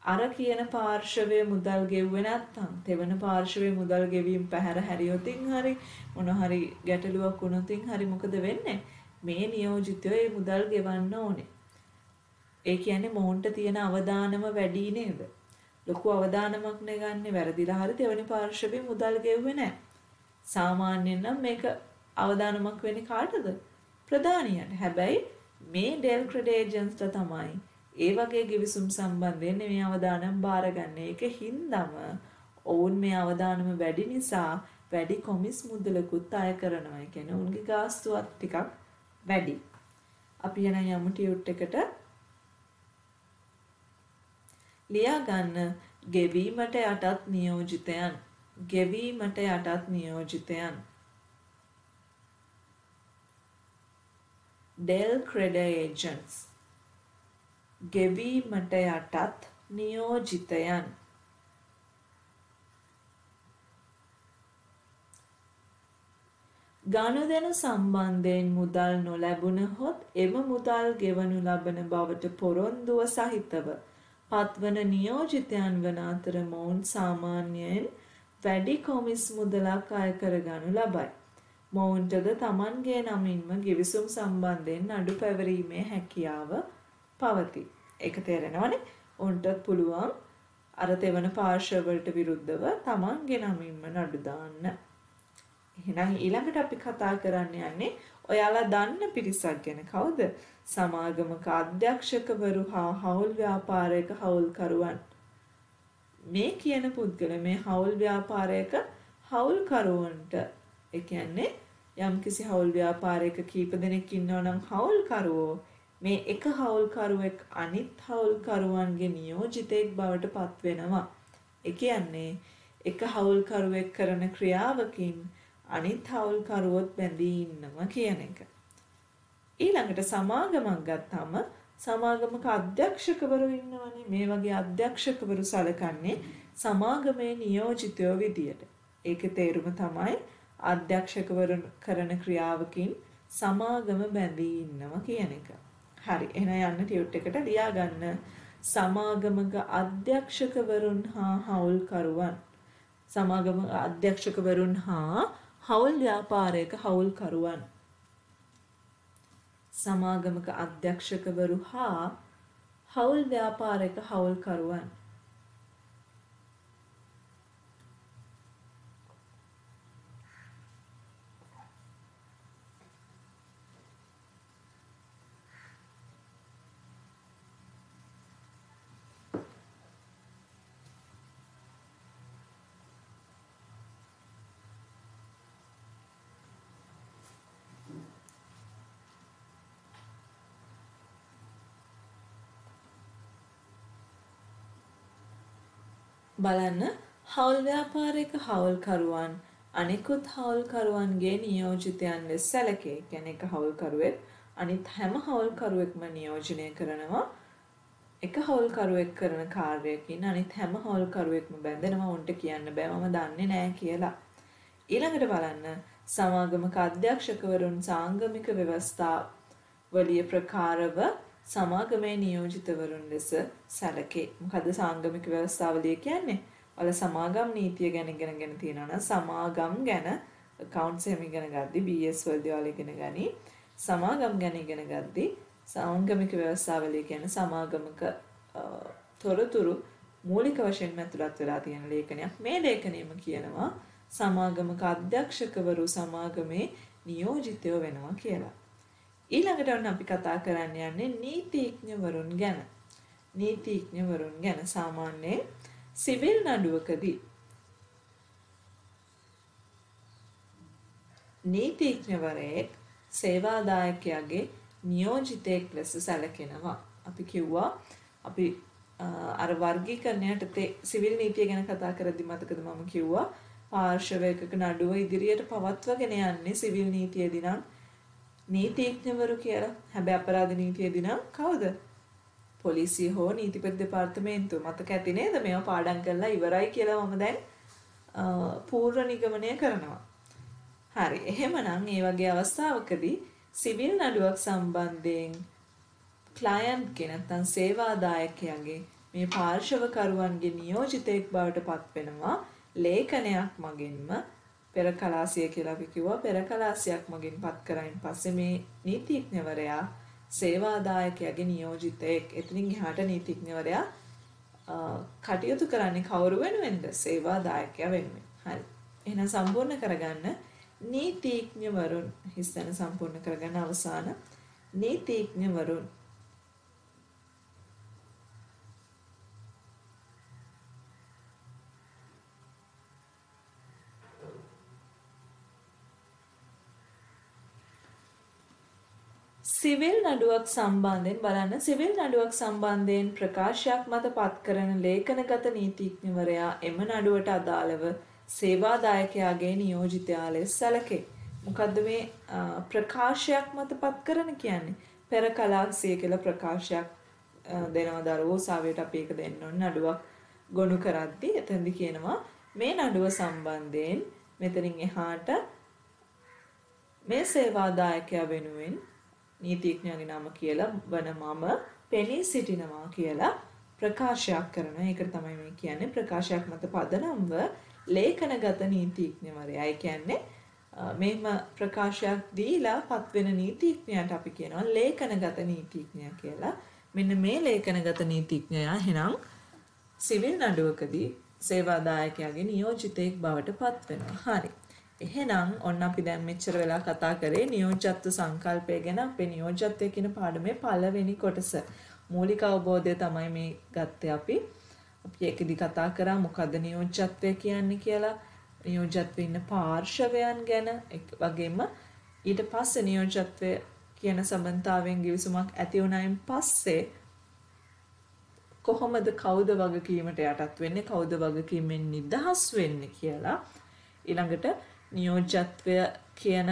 [SPEAKER 1] අර කියන පාර්ශවයේ මුදල් ගෙව්වේ නැත්නම් තෙවන පාර්ශවයේ මුදල් ගෙවීම පැහැර හැරියොතින් හරි මොන හරි ගැටලුවක් වුණොතින් හරි මොකද වෙන්නේ? මේ නියෝජිතයෝ මේ මුදල් ගෙවන්න ඕනේ. ඒ කියන්නේ මොවුන්ට තියෙන අවදානම වැඩි නේද? ලොකු අවදානමක් නෙගන්නේ වැරදිලා හරි දෙවෙනි පාර්ශවයේ මුදල් ගෙව්වේ නැහැ. සාමාන්‍යයෙන් නම් මේක අවදානමක් වෙන්නේ කාටද? ප්‍රධානියට. හැබැයි මේ ඩෙල් ක්‍රෙඩේ ඒජන්ට්ස්ලා තමයි ඒ වගේ ගිවිසුම් සම්බන්ධයෙන් මේ අවදානම් බාරගන්නේ. ඒක හින්දාම ඔවුන් මේ අවදානම වැඩි නිසා වැඩි කොමිස් මුදලකුත් අය කරනවා. ඒ කියන්නේ උන්ගේ ගාස්තුවත් ටිකක් වැඩි. අපි යන යමු ටියුට් එකට. ලියා ගන්න ගෙවීමට යටත් නියෝජිතයන්. ගෙවීමට යටත් නියෝජිතයන්. ඩෙල් ක්‍රෙඩේ ඒජන්ට්ස්. ගෙවීමට යටත් නියෝජිතයන්. ගනුදෙනු සම්බන්ධයෙන් මුදල් නොලැබුණහොත් එම මුදල් ගෙවනු ලබන බවට පොරොන්දුව සහිතව පත්වන නියෝජිතයන් වන අතර මොවුන් සාමාන්‍යයෙන් වැඩි කොමිස් මුදලක් අය කරගනු ලබයි. මොවුන්ටද තමන්ගේ නමින්ම ගිවිසුම් සම්බන්ධයෙන් අඩු පැවරීමේ හැකියාව පවතී. ඒක තේරෙනවනේ? උන්ටත් පුළුවන් අර තෙවන පාර්ශවවලට විරුද්ධව තමන්ගේ නමින්ම නඩු දාන්න. එහෙනම් ඊළඟට අපි කතා කරන්න යන්නේ ඔයාලා දන්න පිරිසක් ගැන. කවුද? සමාගමක අධ්‍යක්ෂකවරු හා හවුල් ව්‍යාපාරයක හවුල්කරුවන්. මේ කියන පුද්ගල මේ හවුල් ව්‍යාපාරයක හවුල්කරුවන්ට ඒ කියන්නේ යම්කිසි හවුල් ව්‍යාපාරයක කීප දෙනෙක් ඉන්නවා නම් හවුල්කරුවෝ මේ එක හවුල්කරුවෙක් අනිත් හවුල්කරුවන්ගේ නියෝජිතයෙක් බවට පත් වෙනවා. ඒ කියන්නේ එක හවුල්කරුවෙක් කරන ක්‍රියාවකින් අනිත් හවුල්කරුවොත් බැඳී ඉන්නවා කියන එක. ඊළඟට සමාගමක් ගත්තාම සමාගමක අධ්‍යක්ෂකවරු ඉන්නවනේ. මේ වගේ අධ්‍යක්ෂකවරු සලකන්නේ සමාගමේ නියෝජිතයෝ විදියට. ඒකේ තේරුම තමයි අධ්‍යක්ෂකවරු කරන ක්‍රියාවකින් සමාගම බැඳී ඉන්නවා කියන එක. හරි. එහෙනම් යන්න ටියුට් එකට ලියා ගන්න. සමාගමක අධ්‍යක්ෂකවරුන් හා හවුල්කරුවන්. සමාගම අධ්‍යක්ෂකවරුන් හා හවුල් ව්‍යාපාරයක හවුල්කරුවන්. සමාගමක අධ්‍යක්ෂකවරු හා හවුල් ව්‍යාපාරයක හවුල්කරුවන්. බලන්න හවුල් ව්‍යාපාරයක හවුල්කරුවන් අනෙකුත් හවුල්කරුවන්ගේ නියෝජිතයන් ලෙස සැලකේ. කියන්නේ එක හවුල්කරුවෙක් අනිත් හැම හවුල්කරුවෙක්ම නියෝජනය කරනවා. එක හවුල්කරුවෙක් කරන කාර්යයකින් අනිත් හැම හවුල්කරුවෙක්ම බැඳෙනවා උන්ට කියන්න බෑ මම දන්නේ නෑ කියලා. ඊළඟට බලන්න සමාගමක අධ්‍යක්ෂකවරුන් සාංගමික ව්‍යවස්ථාවලිය ප්‍රකාරව සමාගමේ නියෝජිතවරුන් ලෙස සැලකේ. මොකද සාංගමික ව්‍යවස්ථාවලිය කියන්නේ? ඔයාලා සමාගම් නීතිය ගැන ඉගෙනගෙන තියෙනවා නම් සමාගම් ගැන accounts එහෙම ඉගෙන ගද්දි BS වලදී ඔයාලා ඉගෙන ගනි. සමාගම් ගැන ඉගෙන ගද්දි සාංගමික ව්‍යවස්ථාවලිය කියන්නේ සමාගමක තොරතුරු මූලික වශයෙන්ම ඇතුළත් වෙලා තියෙන ලේඛනයක්. මේ ලේඛනයම කියනවා සමාගමක අධ්‍යක්ෂකවරු සමාගමේ නියෝජිතයෝ වෙනවා කියලා. ඊළඟට ඔන්න අපි කතා කරන්න යන්නේ නීතිඥවරුන් ගැන. නීතිඥවරුන් ගැන සාමාන්‍යයෙන් සිවිල් නඩුවකදී නීතිඥවරයෙක් සේවාදායකයාගේ නියෝජිතයෙක් ලෙස සැලකෙනවා. අපි කිව්වා අපි අර වර්ගීකරණයට සිවිල් නීතිය ගැන කතා කරද්දි මතකද මම කිව්වා පාර්ශවයක නඩුව ඉදිරියට පවත්වාගෙන යන්නේ සිවිල් නීතියේදී නම් නීතිඥවරු කියලා. හැබැයි අපරාධ නීතියේදී නම් කවුද? පොලිසිය හෝ නීතිපති දෙපාර්තමේන්තුව. මතක ඇති නේද? මේවා පාඩම් කරලා ඉවරයි කියලා මම දැන් පූර්ව නිගමනය කරනවා. හරි. එහෙමනම් මේ වගේ අවස්ථාවකදී සිවිල් නඩුවක් සම්බන්ධයෙන් ක්ලයන්ට්ගේ නැත්නම් සේවාදායකයාගේ මේ පාර්ශවකරුවන්ගේ නියෝජිතයෙක් බවට පත් වෙනවා ලේඛනයක් මගින්ම. පෙරකලාසිය කියලා අපි කිව්වා. පෙරකලාසියක් මගින් පත් කරයින් පස්සේ මේ නීතිඥවරයා සේවාදායකයාගේ නියෝජිතයෙක්. එතනින් එහාට නීතිඥවරයා කටයුතු කරන්නේ කවුරු වෙනුවෙන්ද? සේවාදායකයා වෙනුවෙන්. හරි. එහෙනම් සම්පූර්ණ කරගන්න නීතිඥවරුන් හිස්තැන සම්පූර්ණ කරගන්න අවසාන නීතිඥවරුන් සිවිල් නඩුවක් සම්බන්ධයෙන් බලන්න සිවිල් නඩුවක් සම්බන්ධයෙන් ප්‍රකාශයක් මත පත් කරන ලේඛනගත නීතිඥවරයා එම නඩුවට අදාළව සේවාදායකයාගේ නියෝජිතයා ලෙස සැලකේ. මොකද්ද මේ ප්‍රකාශයක් මත පත් කරන කියන්නේ? පෙර කලාක්ෂය කියලා ප්‍රකාශයක් දෙනවා දරුවෝ සාවයට අපි ඒක දෙන්න ඕනේ නඩුවක් ගොනු කරද්දී. එතෙන්දි කියනවා මේ නඩුව සම්බන්ධයෙන් මෙතනින් එහාට මේ සේවාදායකයා වෙනුවෙන් නීතිඥයාගේ නම කියලා වන මම පෙනී සිටිනවා කියලා ප්‍රකාශයක් කරනවා. ඒකට තමයි මේ කියන්නේ ප්‍රකාශයක් මත පදනම්ව ලේඛනගත නීතිඥවරයා. ඒ කියන්නේ මෙහෙම ප්‍රකාශයක් දීලා පත්වෙන නීතිඥයාට අපි කියනවා ලේඛනගත නීතිඥයා කියලා. මෙන්න මේ ලේඛනගත නීතිඥයා එහෙනම් සිවිල් නඩුවකදී සේවාදායකයාගේ නියෝජිතයෙක් බවට පත් වෙනවා. හරි. එහෙනම් ඔන්න අපි දැන් මෙච්චර වෙලා කතා කරේ නියෝජ්‍යත්ව සංකල්පය ගැන. අපේ නියෝජ්‍යත්වය කියන පාඩමේ පළවෙනි කොටස. මූලික අවබෝධය තමයි මේ ගත්තේ අපි. අපි ඒකෙදි කතා කරා මොකද්ද නියෝජ්‍යත්වය කියන්නේ කියලා. නියෝජ්‍යත්වයේ ඉන්න පාර්ශවයන් ගැන වගේම ඊට පස්සේ නියෝජ්‍යත්වය කියන සම්බන්ධතාවයෙන් ගිවිසුමක් ඇති වුණායින් පස්සේ කොහොමද කවුද වගකීමට යටත් වෙන්නේ කවුද වගකීමෙන් නිදහස් වෙන්නේ කියලා. ඊළඟට නියෝජ්‍යත්වය කියන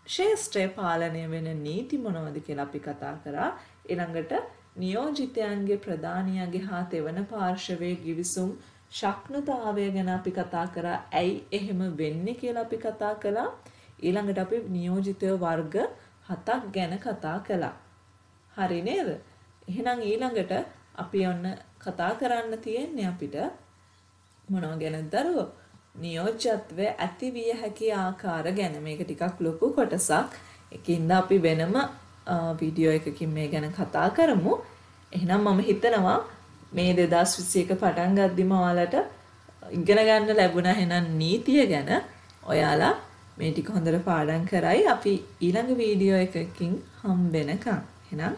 [SPEAKER 1] ශේෂ්ත්‍රය පාලනය වෙන නීති මොනවද කියලා අපි කතා කරා. ඊළඟට නියෝජිතයන්ගේ ප්‍රධානියාගේ හා තෙවන පාර්ශවයේ ගිවිසුම් ශක්නතාවය ගැන අපි කතා කරා. ඇයි එහෙම වෙන්නේ කියලා අපි කතා කළා. ඊළඟට අපි නියෝජිතයෝ වර්ග 7ක් ගැන කතා කළා. හරි නේද? එහෙනම් ඊළඟට අපි ඔන්න කතා කරන්න තියෙන්නේ අපිට මොනවා ගැනද දරුවෝ? නියෝජ්‍යත්වය ඇතිවිය හැකි ආකාර ගැන. මේක ටිකක් ලොකු කොටසක්. ඒකින්ද අපි වෙනම වීඩියෝ එකකින් මේ ගැන කතා කරමු. එහෙනම් මම හිතනවා මේ 2021 පටන් ගද්දිම ඔයාලට ඉගෙන ගන්න ලැබුණා එහෙනම් නීතිය ගැන. ඔයාලා මේ ටික හොඳට පාඩම් කරයි. අපි ඊළඟ වීඩියෝ එකකින් හම්බෙනකම්. එහෙනම්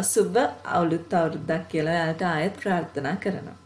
[SPEAKER 1] සුබ අවුරුද්දක් කියලා ඔයාලට ආයෙත් ප්‍රාර්ථනා කරනවා.